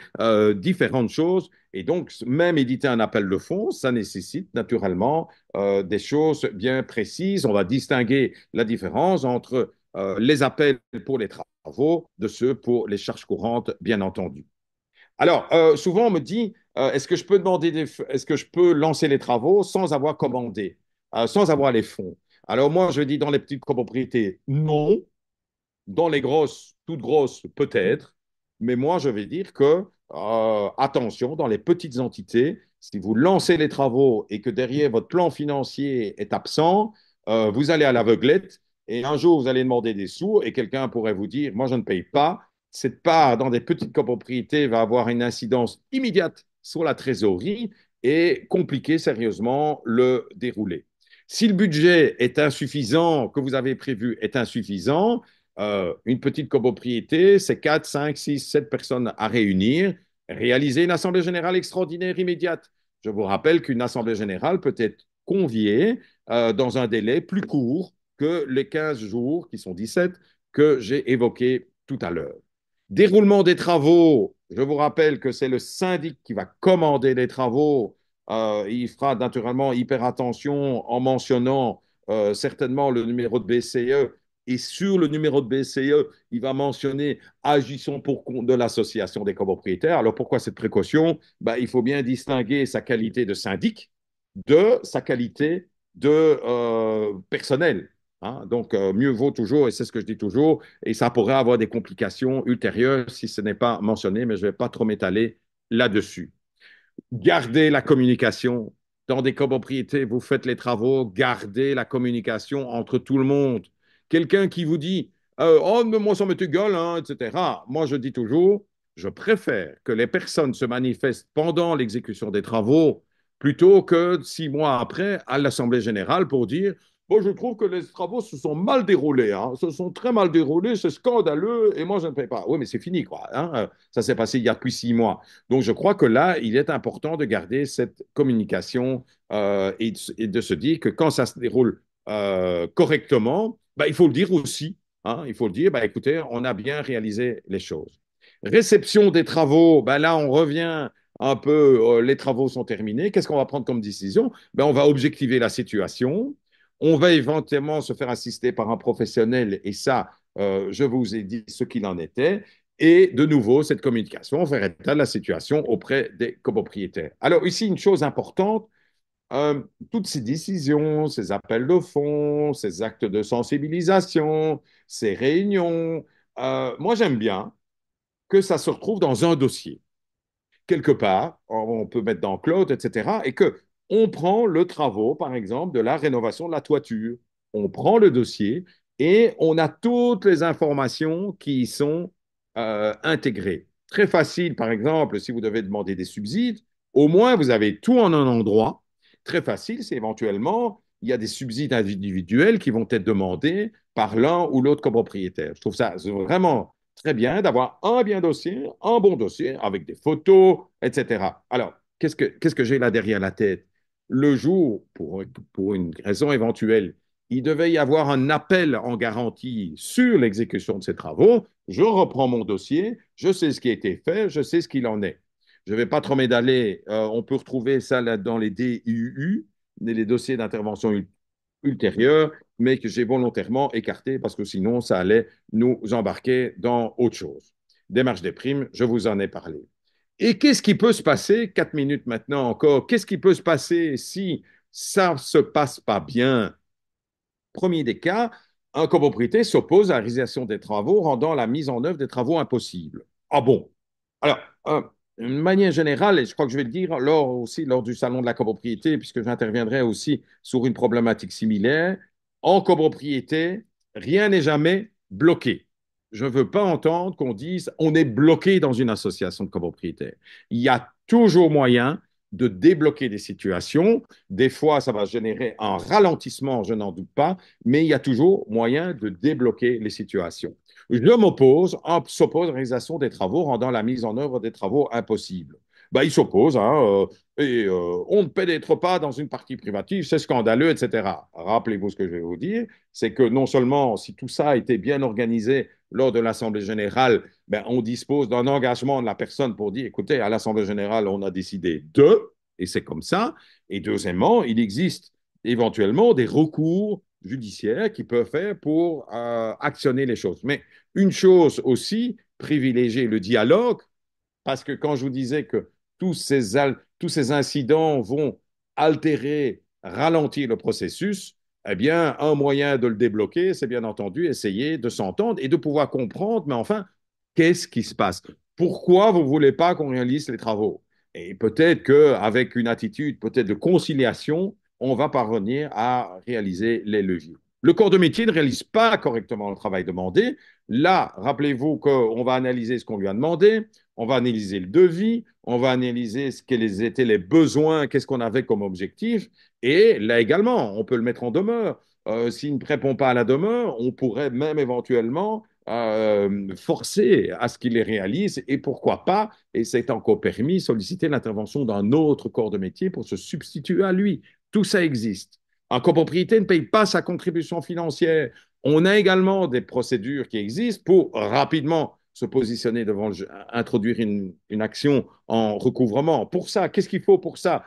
différentes choses. Et donc, même éditer un appel de fonds, ça nécessite naturellement des choses bien précises. On va distinguer la différence entre les appels pour les travaux de ceux pour les charges courantes, bien entendu. Alors, souvent, on me dit, est-ce que je peux lancer les travaux sans avoir commandé, sans avoir les fonds? Alors, moi, je dis dans les petites copropriétés, non. Dans les grosses, toutes grosses, peut-être. Mais moi, je vais dire que, attention, dans les petites entités, si vous lancez les travaux et que derrière votre plan financier est absent, vous allez à l'aveuglette et un jour, vous allez demander des sous et quelqu'un pourrait vous dire, moi, je ne paye pas. Cette part dans des petites copropriétés va avoir une incidence immédiate sur la trésorerie et compliquer sérieusement le déroulé. Si le budget est insuffisant, que vous avez prévu est insuffisant, une petite copropriété, c'est 4, 5, 6, 7 personnes à réunir, réaliser une assemblée générale extraordinaire immédiate. Je vous rappelle qu'une assemblée générale peut être conviée dans un délai plus court que les 15 jours, qui sont 17, que j'ai évoqués tout à l'heure. Déroulement des travaux, je vous rappelle que c'est le syndic qui va commander les travaux. Il fera naturellement hyper attention en mentionnant certainement le numéro de BCE et sur le numéro de BCE, il va mentionner agissons pour compte de l'association des copropriétaires. Alors pourquoi cette précaution? Il faut bien distinguer sa qualité de syndic de sa qualité de personnel. Hein? Donc, mieux vaut toujours, et c'est ce que je dis toujours, et ça pourrait avoir des complications ultérieures si ce n'est pas mentionné, mais je ne vais pas trop m'étaler là-dessus. Gardez la communication. Dans des copropriétés, vous faites les travaux, gardez la communication entre tout le monde. Quelqu'un qui vous dit oh, mais moi, ça m'est égal, hein, etc. Moi, je dis toujours je préfère que les personnes se manifestent pendant l'exécution des travaux plutôt que 6 mois après à l'Assemblée générale pour dire bon, je trouve que les travaux se sont mal déroulés, hein, se sont très mal déroulés, c'est scandaleux et moi, je ne paye pas. Oui, mais c'est fini, quoi. Hein, ça s'est passé il y a depuis 6 mois. Donc, je crois que là, il est important de garder cette communication et de se dire que quand ça se déroule correctement, il faut le dire aussi. Hein, il faut le dire, écoutez, on a bien réalisé les choses. Réception des travaux, là, on revient un peu, les travaux sont terminés. Qu'est-ce qu'on va prendre comme décision? On va objectiver la situation. On va éventuellement se faire assister par un professionnel, et ça, je vous ai dit ce qu'il en était. Et de nouveau, cette communication, faire état de la situation auprès des copropriétaires. Alors ici, une chose importante, euh, toutes ces décisions, ces appels de fonds, ces actes de sensibilisation, ces réunions, moi j'aime bien que ça se retrouve dans un dossier quelque part, on peut mettre dans Cloud, etc., et que on prend le travaux, par exemple, de la rénovation de la toiture. On prend le dossier et on a toutes les informations qui y sont intégrées. Très facile, par exemple, si vous devez demander des subsides, au moins vous avez tout en un endroit. Très facile, c'est éventuellement, il y a des subsides individuels qui vont être demandés par l'un ou l'autre copropriétaire. Je trouve ça vraiment très bien d'avoir un bien dossier, un bon dossier avec des photos, etc. Alors, qu'est-ce que j'ai là derrière la tête? Le jour, pour une raison éventuelle, il devait y avoir un appel en garantie sur l'exécution de ces travaux. Je reprends mon dossier, je sais ce qui a été fait, je sais ce qu'il en est. Je ne vais pas trop m'étaler. On peut retrouver ça là dans les DUU, les dossiers d'intervention ultérieure, mais que j'ai volontairement écarté parce que sinon, ça allait nous embarquer dans autre chose. Démarche des primes, je vous en ai parlé. Et qu'est-ce qui peut se passer, 4 minutes maintenant encore, qu'est-ce qui peut se passer si ça ne se passe pas bien? Premier des cas, un copropriété s'oppose à la réalisation des travaux, rendant la mise en œuvre des travaux impossible. Ah bon? Alors, d'une manière générale, et je crois que je vais le dire aussi lors du salon de la copropriété, puisque j'interviendrai aussi sur une problématique similaire, en copropriété, rien n'est jamais bloqué. Je ne veux pas entendre qu'on dise on est bloqué dans une association de copropriétaires. Il y a toujours moyen de débloquer des situations. Des fois, ça va générer un ralentissement, je n'en doute pas, mais il y a toujours moyen de débloquer les situations. Je m'oppose, s'oppose à la réalisation des travaux rendant la mise en œuvre des travaux impossible. Ben, il s'oppose, hein, on ne pénètre pas dans une partie privative, c'est scandaleux, etc. Rappelez-vous ce que je vais vous dire, c'est que non seulement si tout ça a été bien organisé lors de l'Assemblée générale, ben, on dispose d'un engagement de la personne pour dire, écoutez, à l'Assemblée générale, on a décidé de, et c'est comme ça. Et deuxièmement, il existe éventuellement des recours judiciaires qui peuvent faire pour actionner les choses. Mais une chose aussi, privilégier le dialogue, parce que quand je vous disais que tous ces incidents vont altérer, ralentir le processus, eh bien, un moyen de le débloquer, c'est bien entendu essayer de s'entendre et de pouvoir comprendre, mais enfin, qu'est-ce qui se passe? Pourquoi vous ne voulez pas qu'on réalise les travaux? Et peut-être qu'avec une attitude peut-être de conciliation, on va parvenir à réaliser les leviers. Le corps de métier ne réalise pas correctement le travail demandé. Là, rappelez-vous qu'on va analyser ce qu'on lui a demandé, on va analyser le devis, on va analyser quels étaient les besoins, qu'est-ce qu'on avait comme objectif. Et là également, on peut le mettre en demeure. S'il ne répond pas à la demeure, on pourrait même éventuellement forcer à ce qu'il les réalise et pourquoi pas, et c'est encore permis, solliciter l'intervention d'un autre corps de métier pour se substituer à lui. Tout ça existe. Un copropriété ne paye pas sa contribution financière. On a également des procédures qui existent pour rapidement se positionner devant introduire une action en recouvrement. Pour ça, qu'est-ce qu'il faut pour ça?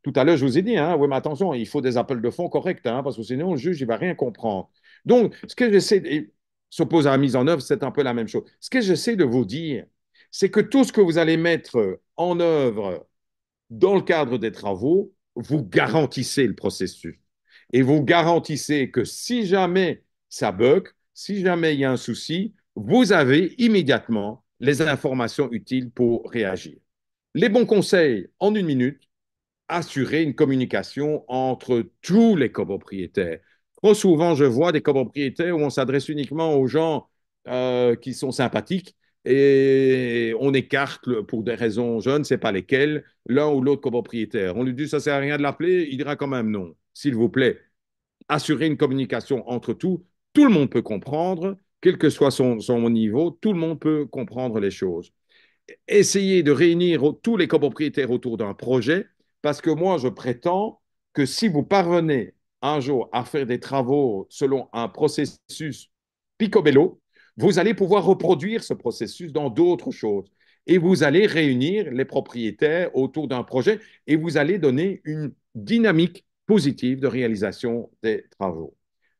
Tout à l'heure, je vous ai dit, hein, oui, mais attention, il faut des appels de fonds corrects, hein, parce que sinon, le juge, il ne va rien comprendre. Donc, ce que j'essaie, s'oppose à la mise en œuvre, c'est un peu la même chose. Ce que j'essaie de vous dire, c'est que tout ce que vous allez mettre en œuvre dans le cadre des travaux, vous garantissez le processus. Et vous garantissez que si jamais ça bug, si jamais il y a un souci, vous avez immédiatement les informations utiles pour réagir. Les bons conseils en 1 minute, assurer une communication entre tous les copropriétaires. Trop souvent, je vois des copropriétaires où on s'adresse uniquement aux gens qui sont sympathiques et on écarte pour des raisons, je ne sais pas lesquelles, l'un ou l'autre copropriétaire. On lui dit ça ne sert à rien de l'appeler, il dira quand même non. S'il vous plaît, assurer une communication entre tous, tout le monde peut comprendre, quel que soit son niveau, tout le monde peut comprendre les choses. Essayez de réunir tous les copropriétaires autour d'un projet, parce que moi, je prétends que si vous parvenez un jour à faire des travaux selon un processus picobello, vous allez pouvoir reproduire ce processus dans d'autres choses. Et vous allez réunir les propriétaires autour d'un projet et vous allez donner une dynamique positive de réalisation des travaux.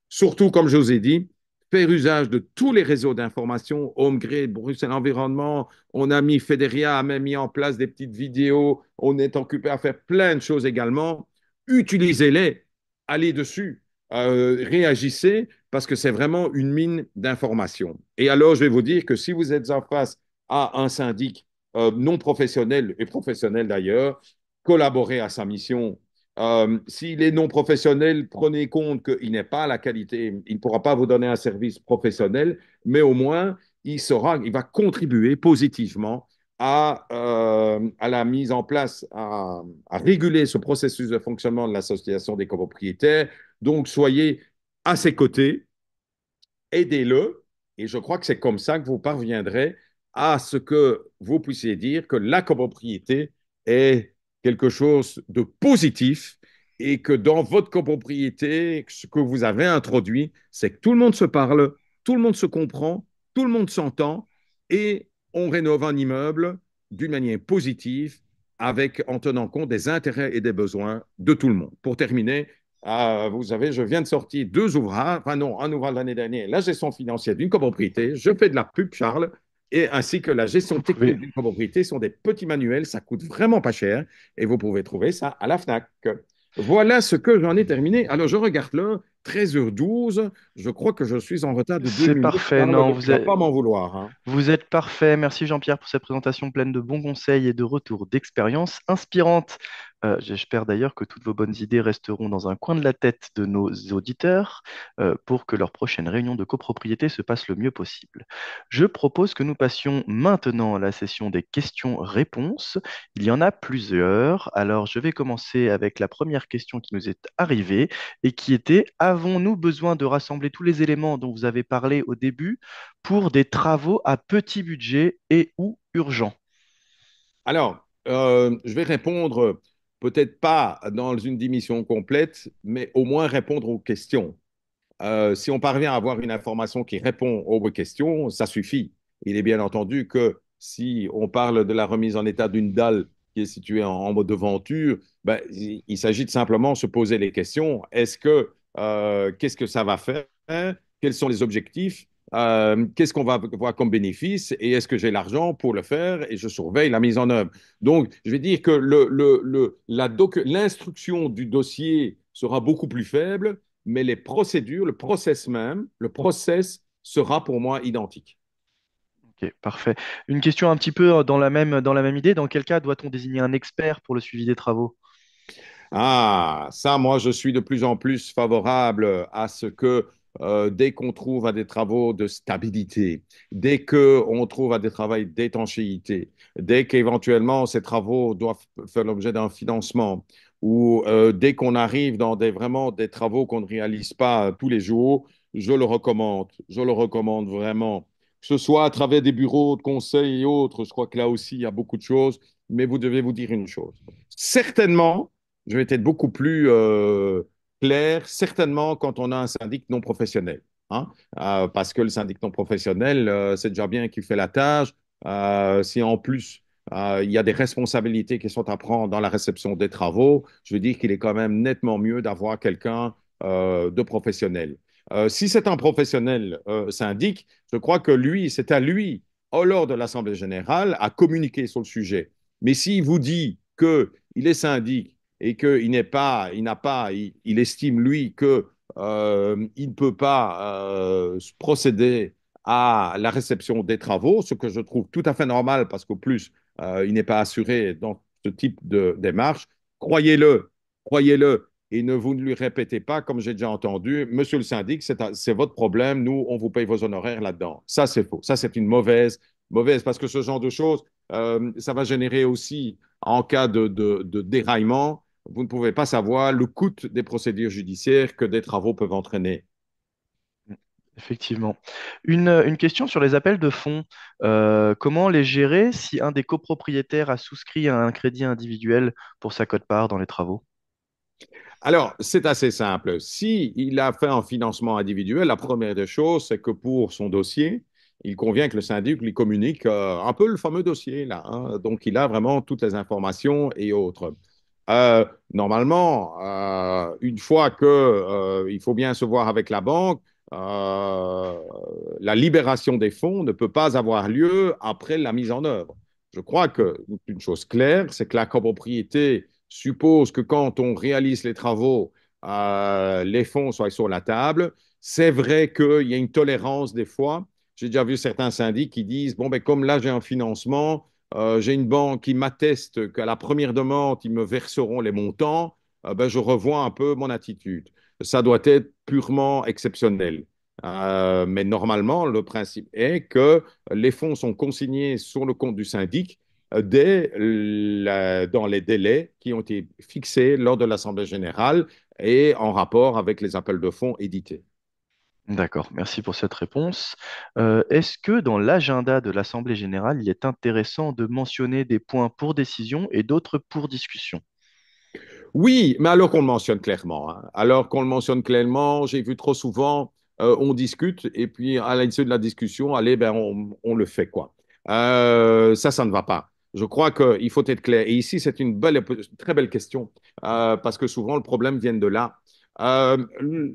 Surtout, comme je vous ai dit, faire usage de tous les réseaux d'information, HomeGrid, Bruxelles Environnement, on a mis, Federia a même mis en place des petites vidéos, on est occupé à faire plein de choses également. Utilisez-les, allez dessus, réagissez, parce que c'est vraiment une mine d'informations. Et alors, je vais vous dire que si vous êtes en face à un syndic non professionnel et professionnel d'ailleurs, collaborez à sa mission. S'il est non professionnel, prenez compte qu'il n'est pas à la qualité, il ne pourra pas vous donner un service professionnel, mais au moins, il va contribuer positivement à la mise en place, à réguler ce processus de fonctionnement de l'association des copropriétaires. Donc, soyez à ses côtés, aidez-le, et je crois que c'est comme ça que vous parviendrez à ce que vous puissiez dire que la copropriété est quelque chose de positif et que dans votre copropriété, ce que vous avez introduit, c'est que tout le monde se parle, tout le monde se comprend, tout le monde s'entend et on rénove un immeuble d'une manière positive en tenant compte des intérêts et des besoins de tout le monde. Pour terminer, vous savez, je viens de sortir deux ouvrages, enfin non, un ouvrage l'année dernière, la gestion financière d'une copropriété. Je fais de la pub, Charles, et ainsi que la gestion Vous pouvez, technique d'une copropriété sont des petits manuels, ça coûte vraiment pas cher, et vous pouvez trouver ça à la FNAC. Voilà ce que j'en ai terminé. Alors, je regarde là, 13h12, je crois que je suis en retard de deux c'est minutes, parfait. Charles, Non, donc tu ne vas pas m'en vouloir, hein. vous êtes parfait. Merci Jean-Pierre pour cette présentation pleine de bons conseils et de retours d'expérience inspirantes. J'espère d'ailleurs que toutes vos bonnes idées resteront dans un coin de la tête de nos auditeurs pour que leur prochaine réunion de copropriété se passe le mieux possible. Je propose que nous passions maintenant à la session des questions-réponses. Il y en a plusieurs. Alors, je vais commencer avec la première question qui nous est arrivée et qui était: avons-nous besoin de rassembler tous les éléments dont vous avez parlé au début pour des travaux à petit budget et ou urgents? Alors, je vais répondre peut-être pas dans une démission complète, mais au moins répondre aux questions. Si on parvient à avoir une information qui répond aux questions, ça suffit. Il est bien entendu que si on parle de la remise en état d'une dalle qui est située en mode devanture, ben, il s'agit de simplement se poser les questions. Qu'est-ce que ça va faire? Quels sont les objectifs? Qu'est-ce qu'on va voir comme bénéfice? Et est-ce que j'ai l'argent pour le faire? Et je surveille la mise en œuvre. Donc, je vais dire que l'instruction du dossier sera beaucoup plus faible, mais les procédures, le process sera pour moi identique. Ok, parfait. Une question un petit peu dans la même idée. Dans quel cas doit-on désigner un expert pour le suivi des travaux? Ah, ça, moi, je suis de plus en plus favorable à ce que dès qu'on trouve à des travaux de stabilité, dès qu'on trouve à des travaux d'étanchéité, dès qu'éventuellement ces travaux doivent faire l'objet d'un financement, ou dès qu'on arrive dans vraiment des travaux qu'on ne réalise pas tous les jours, je le recommande. Je le recommande vraiment. Que ce soit à travers des bureaux de conseil et autres, je crois que là aussi, il y a beaucoup de choses, mais vous devez vous dire une chose. Certainement, je vais être beaucoup plus clair, certainement quand on a un syndic non professionnel, hein. Parce que le syndic non professionnel, c'est déjà bien qu'il fait la tâche. Si en plus il y a des responsabilités qui sont à prendre dans la réception des travaux, je veux dire qu'il est quand même nettement mieux d'avoir quelqu'un de professionnel. Si c'est un professionnel syndic, je crois que lui, c'est à lui, lors de l'Assemblée générale, à communiquer sur le sujet. Mais s'il vous dit qu'il est syndic et qu'il n'est pas, il n'a pas, il estime lui que il ne peut pas procéder à la réception des travaux, ce que je trouve tout à fait normal parce qu'au plus il n'est pas assuré dans ce type de démarche. Croyez-le, croyez-le. Et vous ne lui répétez pas, comme j'ai déjà entendu, Monsieur le syndic, c'est votre problème, nous, on vous paye vos honoraires là-dedans. Ça, c'est faux. Ça, c'est une mauvaise, parce que ce genre de choses, ça va générer aussi, en cas de déraillement, vous ne pouvez pas savoir le coût des procédures judiciaires que des travaux peuvent entraîner. Effectivement. Une question sur les appels de fonds. Comment les gérer si un des copropriétaires a souscrit à un crédit individuel pour sa quote-part dans les travaux? Alors, c'est assez simple. Si il a fait un financement individuel, la première des choses, c'est que pour son dossier, il convient que le syndic lui communique un peu le fameux dossier là, hein. Donc, il a vraiment toutes les informations et autres. Normalement, une fois que il faut bien se voir avec la banque, euh, la libération des fonds ne peut pas avoir lieu après la mise en œuvre. Je crois qu'une chose claire, c'est que la copropriété suppose que quand on réalise les travaux, les fonds soient sur la table. C'est vrai qu'il y a une tolérance des fois. J'ai déjà vu certains syndics qui disent, bon, ben, comme là j'ai un financement, j'ai une banque qui m'atteste qu'à la première demande, ils me verseront les montants, ben, je revois un peu mon attitude. Ça doit être purement exceptionnel. Mais normalement, le principe est que les fonds sont consignés sur le compte du syndic dans les délais qui ont été fixés lors de l'Assemblée générale et en rapport avec les appels de fonds édités. D'accord, merci pour cette réponse. Est-ce que dans l'agenda de l'Assemblée générale, il est intéressant de mentionner des points pour décision et d'autres pour discussion? Oui, mais alors qu'on le mentionne clairement, hein. Alors qu'on le mentionne clairement, j'ai vu trop souvent, on discute et puis à l'issue de la discussion, allez, ben, on le fait, quoi. Ça ne va pas. Je crois qu'il faut être clair. Et ici, c'est une très belle question parce que souvent, le problème vient de là. Euh,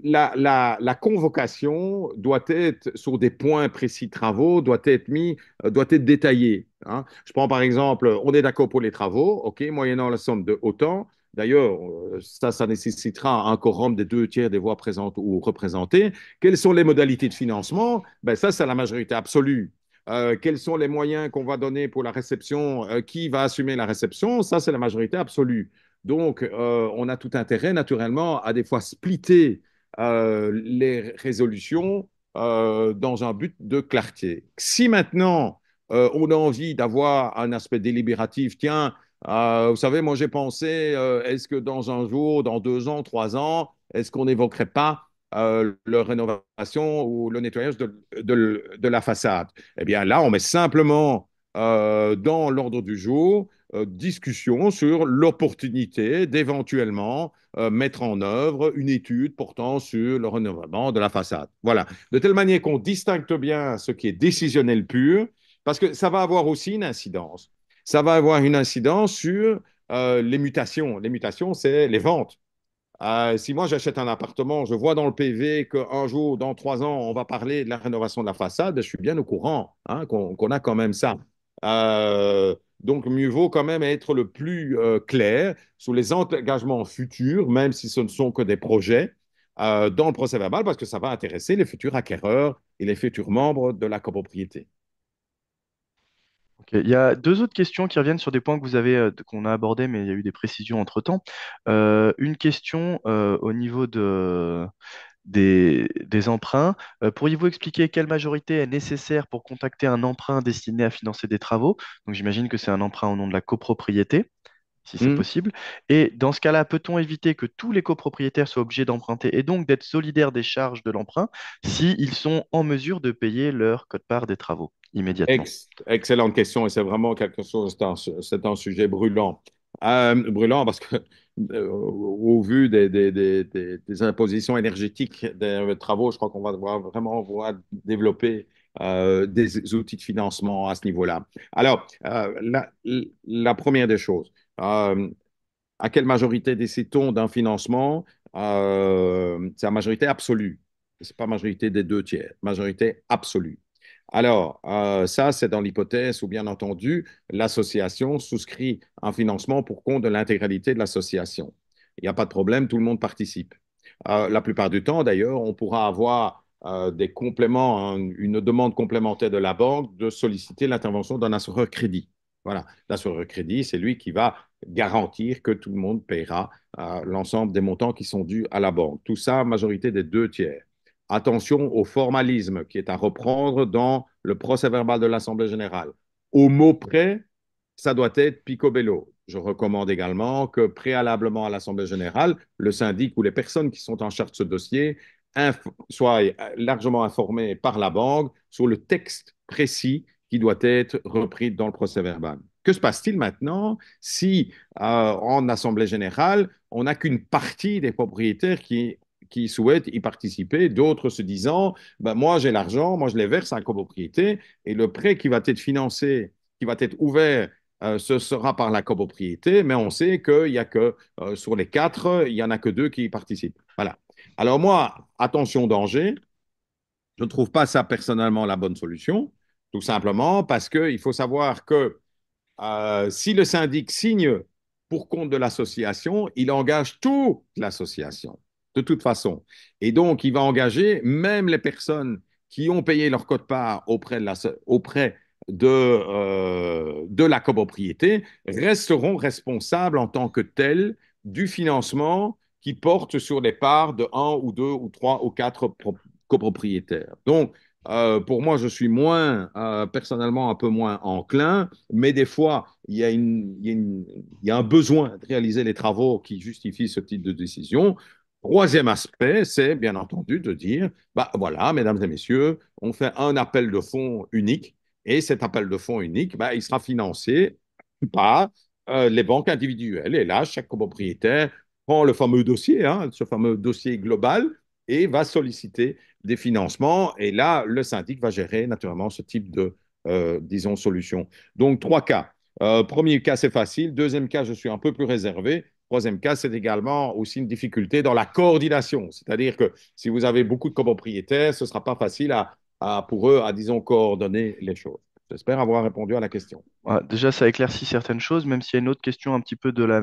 la convocation doit être sur des points précis de travaux, doit être détaillée, hein. Je prends par exemple, on est d'accord pour les travaux, OK, moyennant la somme de autant. D'ailleurs, ça nécessitera un quorum des deux tiers des voix présentes ou représentées. Quelles sont les modalités de financement? Ben, ça, c'est la majorité absolue. Quels sont les moyens qu'on va donner pour la réception? Qui va assumer la réception? Ça, c'est la majorité absolue. Donc, on a tout intérêt, naturellement, à des fois splitter les résolutions dans un but de clarté. Si maintenant, on a envie d'avoir un aspect délibératif, tiens, vous savez, moi j'ai pensé, est-ce que dans un jour, dans 2 ans, 3 ans, est-ce qu'on n'évoquerait pas la rénovation ou le nettoyage de la façade? Eh bien là, on met simplement dans l'ordre du jour discussion sur l'opportunité d'éventuellement mettre en œuvre une étude portant sur le renouvellement de la façade. Voilà. De telle manière qu'on distingue bien ce qui est décisionnel pur, parce que ça va avoir aussi une incidence. Ça va avoir une incidence sur les mutations. Les mutations, c'est les ventes. Si moi j'achète un appartement, je vois dans le PV qu'un jour, dans 3 ans, on va parler de la rénovation de la façade, je suis bien au courant, hein, qu'on a quand même ça. Donc, mieux vaut quand même être le plus clair sur les engagements futurs, même si ce ne sont que des projets, dans le procès verbal, parce que ça va intéresser les futurs acquéreurs et les futurs membres de la copropriété. Ok. Il y a deux autres questions qui reviennent sur des points que qu'on a abordés, mais il y a eu des précisions entre-temps. Une question au niveau des emprunts. Pourriez-vous expliquer quelle majorité est nécessaire pour contacter un emprunt destiné à financer des travaux? Donc j'imagine que c'est un emprunt au nom de la copropriété, si c'est Hmm. possible. Et dans ce cas-là, peut-on éviter que tous les copropriétaires soient obligés d'emprunter et donc d'être solidaires des charges de l'emprunt s'ils sont en mesure de payer leur quote-part des travaux immédiatement? Excellente question et c'est vraiment quelque chose, c'est un sujet brûlant. Brûlant parce que au vu des impositions énergétiques des travaux, je crois qu'on va devoir vraiment voir développer des outils de financement à ce niveau-là. Alors, la première des choses, euh, à quelle majorité décide-t-on d'un financement? C'est la majorité absolue. Ce n'est pas majorité des deux tiers, majorité absolue. Alors, ça, c'est dans l'hypothèse où, bien entendu, l'association souscrit un financement pour compte de l'intégralité de l'association. Il n'y a pas de problème, tout le monde participe. La plupart du temps, d'ailleurs, on pourra avoir des compléments, hein, une demande complémentaire de la banque de solliciter l'intervention d'un assureur crédit. Voilà, l'assureur crédit, c'est lui qui va garantir que tout le monde paiera l'ensemble des montants qui sont dus à la banque. Tout ça, majorité des deux tiers. Attention au formalisme qui est à reprendre dans le procès-verbal de l'Assemblée générale. Au mot près, ça doit être picobello. Je recommande également que préalablement à l'Assemblée générale, le syndic ou les personnes qui sont en charge de ce dossier soient largement informés par la banque sur le texte précis qui doit être repris dans le procès-verbal. Que se passe-t-il maintenant si, en Assemblée générale, on n'a qu'une partie des propriétaires qui souhaitent y participer, d'autres se disant, ben moi j'ai l'argent, moi je les verse à la copropriété, et le prêt qui va être financé, qui va être ouvert, ce sera par la copropriété, mais on sait qu'il y a que sur les quatre, il y en a que deux qui y participent. Voilà. Alors moi, attention danger, Je ne trouve pas ça personnellement la bonne solution, tout simplement parce qu'il faut savoir que si le syndic signe pour compte de l'association, il engage toute l'association, de toute façon. Et donc, il va engager même les personnes qui ont payé leur quote-part auprès de la copropriété, resteront responsables en tant que telles du financement qui porte sur les parts de un ou deux ou trois ou quatre copropriétaires. Donc, pour moi, je suis personnellement un peu moins enclin, mais des fois, il y a un besoin de réaliser les travaux qui justifient ce type de décision. Troisième aspect, c'est bien entendu de dire, bah voilà, mesdames et messieurs, on fait un appel de fonds unique, et cet appel de fonds unique, bah, il sera financé par les banques individuelles. Et là, chaque copropriétaire prend le fameux dossier, hein, ce fameux dossier global, et va solliciter des financements. Et là, le syndic va gérer naturellement ce type de, disons, solution. Donc, trois cas. Premier cas, c'est facile. Deuxième cas, je suis un peu plus réservé. Troisième cas, c'est également aussi une difficulté dans la coordination. C'est-à-dire que si vous avez beaucoup de copropriétaires, ce ne sera pas facile pour eux à, disons, coordonner les choses. J'espère avoir répondu à la question. Déjà, ça éclaircit certaines choses, même s'il y a une autre question un petit peu dans la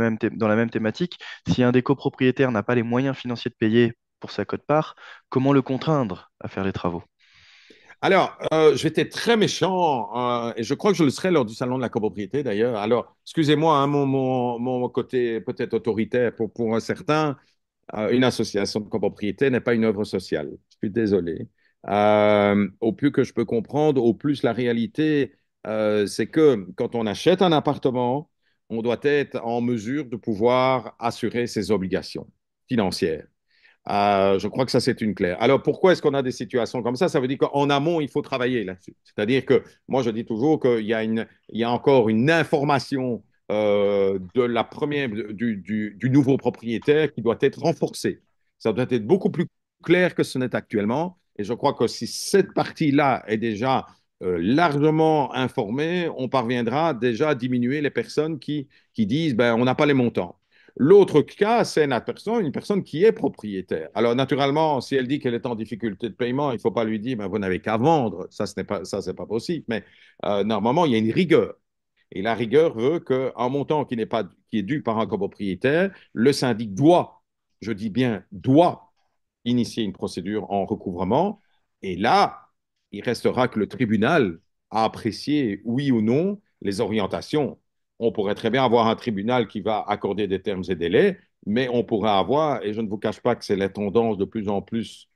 même thématique. Si un des copropriétaires n'a pas les moyens financiers de payer pour sa quote-part, comment le contraindre à faire les travaux? Alors, j'étais très méchant et je crois que je le serai lors du salon de la copropriété d'ailleurs. Alors, excusez-moi, hein, mon côté peut-être autoritaire pour un certain, une association de copropriété n'est pas une œuvre sociale. Je suis désolé. Au plus que je peux comprendre, au plus la réalité, c'est que quand on achète un appartement, on doit être en mesure de pouvoir assurer ses obligations financières. Je crois que ça, c'est une claire. Alors, pourquoi est-ce qu'on a des situations comme ça? Ça veut dire qu'en amont, il faut travailler là-dessus. C'est-à-dire que moi, je dis toujours il y a encore une information de la première, du nouveau propriétaire qui doit être renforcée. Ça doit être beaucoup plus clair que ce n'est actuellement. Et je crois que si cette partie-là est déjà largement informée, on parviendra déjà à diminuer les personnes qui disent, ben, on n'a pas les montants. L'autre cas, c'est une personne qui est propriétaire. Alors, naturellement, si elle dit qu'elle est en difficulté de paiement, il ne faut pas lui dire, ben, vous n'avez qu'à vendre. Ça, c'est pas possible. Mais normalement, il y a une rigueur. Et la rigueur veut qu'un montant qui est dû par un copropriétaire, le syndic doit, je dis bien doit, initier une procédure en recouvrement. Et là, il restera que le tribunal a apprécié, oui ou non, les orientations. On pourrait très bien avoir un tribunal qui va accorder des termes et délais, mais on pourrait avoir, et je ne vous cache pas que c'est la tendance de plus en plus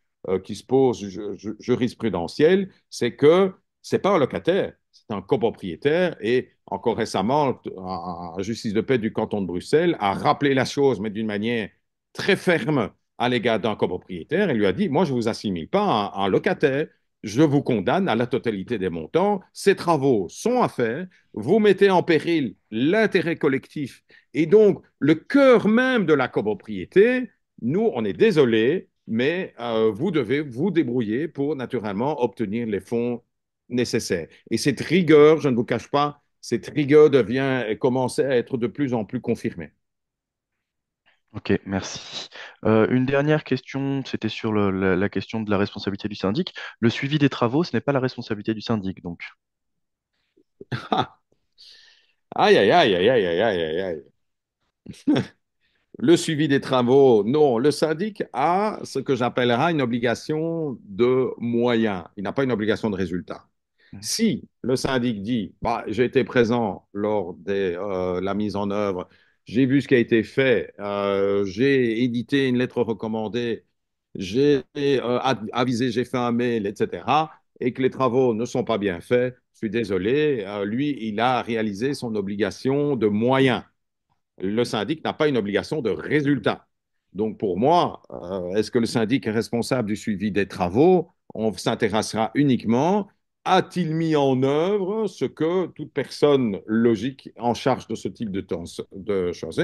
qui se pose jurisprudentielle, c'est que c'est pas un locataire, c'est un copropriétaire. Et encore récemment, la justice de paix du canton de Bruxelles a rappelé la chose, mais d'une manière très ferme à l'égard d'un copropriétaire et lui a dit, moi, je ne vous assimile pas à un locataire, je vous condamne à la totalité des montants, ces travaux sont à faire, vous mettez en péril l'intérêt collectif et donc le cœur même de la copropriété, nous, on est désolé, mais vous devez vous débrouiller pour naturellement obtenir les fonds nécessaires. Et cette rigueur, je ne vous cache pas, cette rigueur commence à être de plus en plus confirmée. Ok, merci. Une dernière question, c'était sur la question de la responsabilité du syndic. Le suivi des travaux, ce n'est pas la responsabilité du syndic, donc. Aïe, aïe, aïe, aïe, aïe, aïe, aïe, aïe. Le suivi des travaux, non. Le syndic a ce que j'appellerai une obligation de moyens. Il n'a pas une obligation de résultat. Si le syndic dit, bah, j'ai été présent lors de la mise en œuvre, j'ai vu ce qui a été fait, j'ai édité une lettre recommandée, j'ai avisé, j'ai fait un mail, etc., et que les travaux ne sont pas bien faits, je suis désolé, lui, il a réalisé son obligation de moyens. Le syndic n'a pas une obligation de résultat. Donc pour moi, est-ce que le syndic est responsable du suivi des travaux? On s'intéressera uniquement, a-t-il mis en œuvre ce que toute personne logique en charge de ce type de choses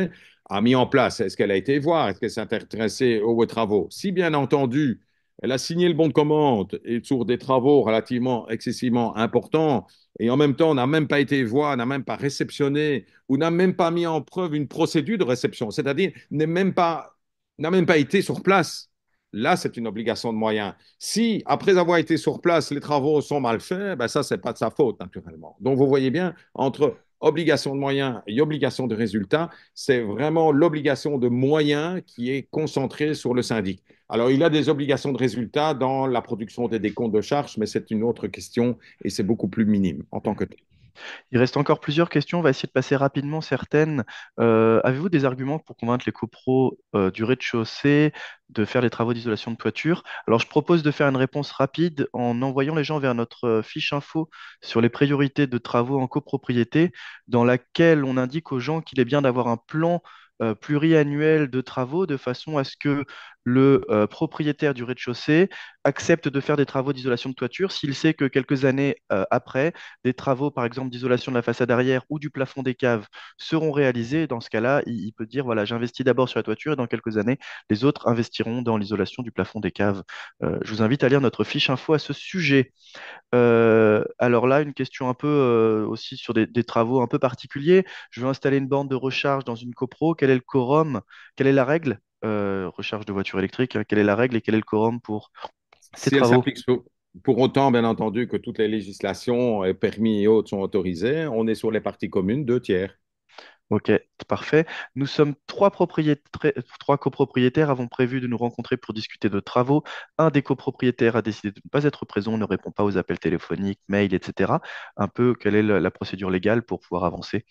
a mis en place? Est-ce qu'elle a été voir? Est-ce qu'elle s'est intéressée aux travaux? Si bien entendu, elle a signé le bon de commande et sur des travaux relativement excessivement importants, et en même temps n'a même pas été voir, n'a même pas réceptionné ou n'a même pas mis en preuve une procédure de réception, c'est-à-dire n'a même pas été sur place. là, c'est une obligation de moyens. Si, après avoir été sur place, les travaux sont mal faits, ben ça, c'est pas de sa faute, naturellement. Donc, vous voyez bien, entre obligation de moyens et obligation de résultat, c'est vraiment l'obligation de moyens qui est concentrée sur le syndic. Alors, il a des obligations de résultat dans la production des décomptes de charges, mais c'est une autre question et c'est beaucoup plus minime en tant que tel. Il reste encore plusieurs questions, on va essayer de passer rapidement certaines. Avez-vous des arguments pour convaincre les copros du rez-de-chaussée de faire les travaux d'isolation de toiture? Alors, je propose de faire une réponse rapide en envoyant les gens vers notre fiche info sur les priorités de travaux en copropriété, dans laquelle on indique aux gens qu'il est bien d'avoir un plan pluriannuel de travaux de façon à ce que le propriétaire du rez-de-chaussée accepte de faire des travaux d'isolation de toiture s'il sait que quelques années après, des travaux, par exemple, d'isolation de la façade arrière ou du plafond des caves seront réalisés. Dans ce cas-là, il peut dire, voilà, j'investis d'abord sur la toiture et dans quelques années, les autres investiront dans l'isolation du plafond des caves. Je vous invite à lire notre fiche info à ce sujet. Alors là, une question un peu aussi sur des travaux un peu particuliers. Je veux installer une borne de recharge dans une copro. Quel est le quorum? Quelle est la règle? Recharge de voiture électrique, hein. Quelle est la règle et quel est le quorum pour ces Si elle travaux? s'applique pour autant, bien entendu, que toutes les législations, permis et autres sont autorisées, on est sur les parties communes, deux tiers. Ok, parfait. Nous sommes trois copropriétaires, avons prévu de nous rencontrer pour discuter de travaux. Un des copropriétaires a décidé de ne pas être présent, ne répond pas aux appels téléphoniques, mails, etc. Un peu, quelle est la procédure légale pour pouvoir avancer?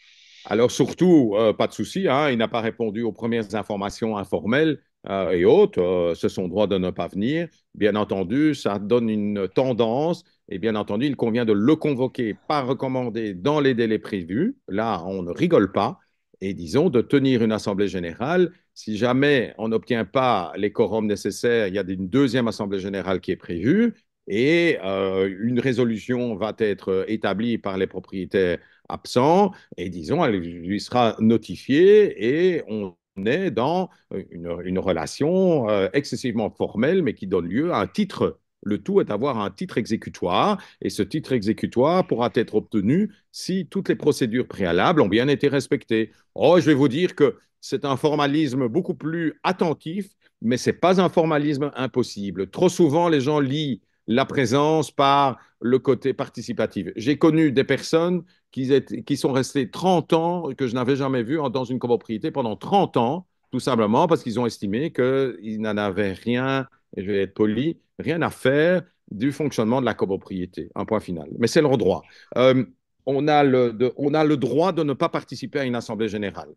Alors surtout, pas de souci, hein, il n'a pas répondu aux premières informations informelles et autres. C'est son droit de ne pas venir. Bien entendu, ça donne une tendance et bien entendu, il convient de le convoquer, pas recommander dans les délais prévus. Là, on ne rigole pas. Et disons de tenir une assemblée générale. Si jamais on n'obtient pas les quorums nécessaires, il y a une deuxième assemblée générale qui est prévue et une résolution va être établie par les propriétaires absents et disons, elle lui sera notifiée et on est dans une relation excessivement formelle, mais qui donne lieu à un titre. Le tout est d'avoir un titre exécutoire et ce titre exécutoire pourra être obtenu si toutes les procédures préalables ont bien été respectées. Oh, je vais vous dire que c'est un formalisme beaucoup plus attentif, mais ce n'est pas un formalisme impossible. Trop souvent, les gens lient la présence par le côté participatif. J'ai connu des personnes qui sont restés 30 ans, que je n'avais jamais vu dans une copropriété pendant 30 ans, tout simplement parce qu'ils ont estimé qu'ils n'en avaient rien, et je vais être poli, rien à faire du fonctionnement de la copropriété. Un point final. Mais c'est leur droit. Euh, on a le droit de ne pas participer à une assemblée générale.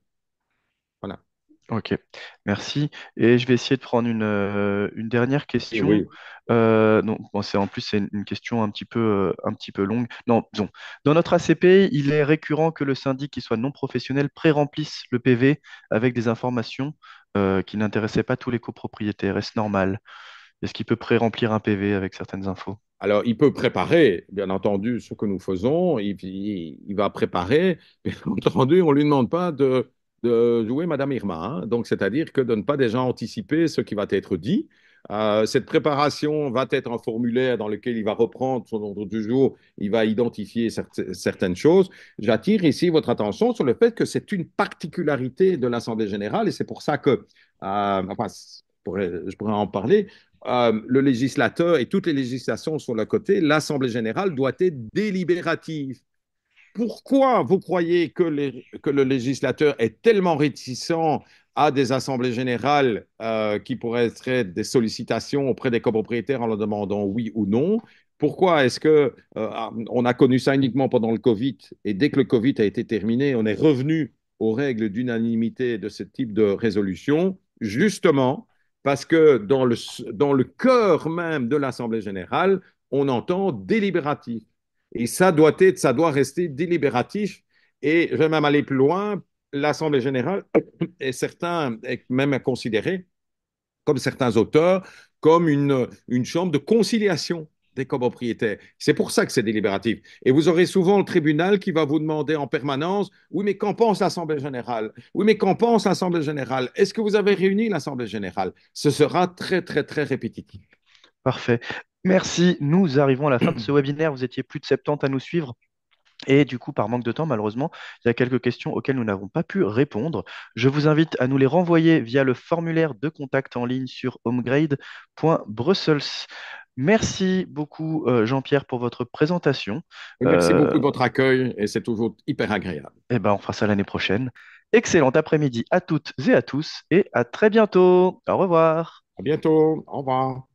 Voilà. Ok, merci. Et je vais essayer de prendre une dernière Et question. oui. Non, bon, c'est en plus c'est une question un petit peu longue. Non, disons, dans notre ACP, il est récurrent que le syndic qui soit non professionnel pré-remplisse le PV avec des informations qui n'intéressaient pas tous les copropriétaires. Est-ce normal? Est-ce qu'il peut pré-remplir un PV avec certaines infos? Alors, il peut préparer, bien entendu, ce que nous faisons. Il va préparer. Bien entendu, on ne lui demande pas de jouer Madame Irma, hein. Donc, c'est-à-dire que de ne pas déjà anticiper ce qui va être dit. Cette préparation va être un formulaire dans lequel il va reprendre son ordre du jour. Il va identifier certaines choses. J'attire ici votre attention sur le fait que c'est une particularité de l'Assemblée générale et c'est pour ça que, enfin, je pourrais en parler, le législateur et toutes les législations sur le côté, l'Assemblée générale doit être délibérative. Pourquoi vous croyez que le législateur est tellement réticent à des assemblées générales qui pourraient être des sollicitations auprès des copropriétaires en leur demandant oui ou non? Pourquoi est-ce que on a connu ça uniquement pendant le Covid et dès que le Covid a été terminé, on est revenu aux règles d'unanimité de ce type de résolution, justement parce que dans le cœur même de l'Assemblée générale, on entend délibératif. Et ça doit rester délibératif. Et je vais même aller plus loin. L'Assemblée générale est même considérée, comme certains auteurs, comme une chambre de conciliation des copropriétaires. C'est pour ça que c'est délibératif. Et vous aurez souvent le tribunal qui va vous demander en permanence, oui, mais qu'en pense l'Assemblée générale? Oui, mais qu'en pense l'Assemblée générale? Est-ce que vous avez réuni l'Assemblée générale? Ce sera très, très, très répétitif. Parfait. Merci. Nous arrivons à la fin de ce webinaire. Vous étiez plus de 70 à nous suivre. Et du coup, par manque de temps, malheureusement, il y a quelques questions auxquelles nous n'avons pas pu répondre. Je vous invite à nous les renvoyer via le formulaire de contact en ligne sur homegrade.brussels. Merci beaucoup, Jean-Pierre, pour votre présentation. Merci Euh, beaucoup de votre accueil et c'est toujours hyper agréable. et ben, on fera ça l'année prochaine. Excellent après-midi à toutes et à tous et à très bientôt. Au revoir. À bientôt. Au revoir.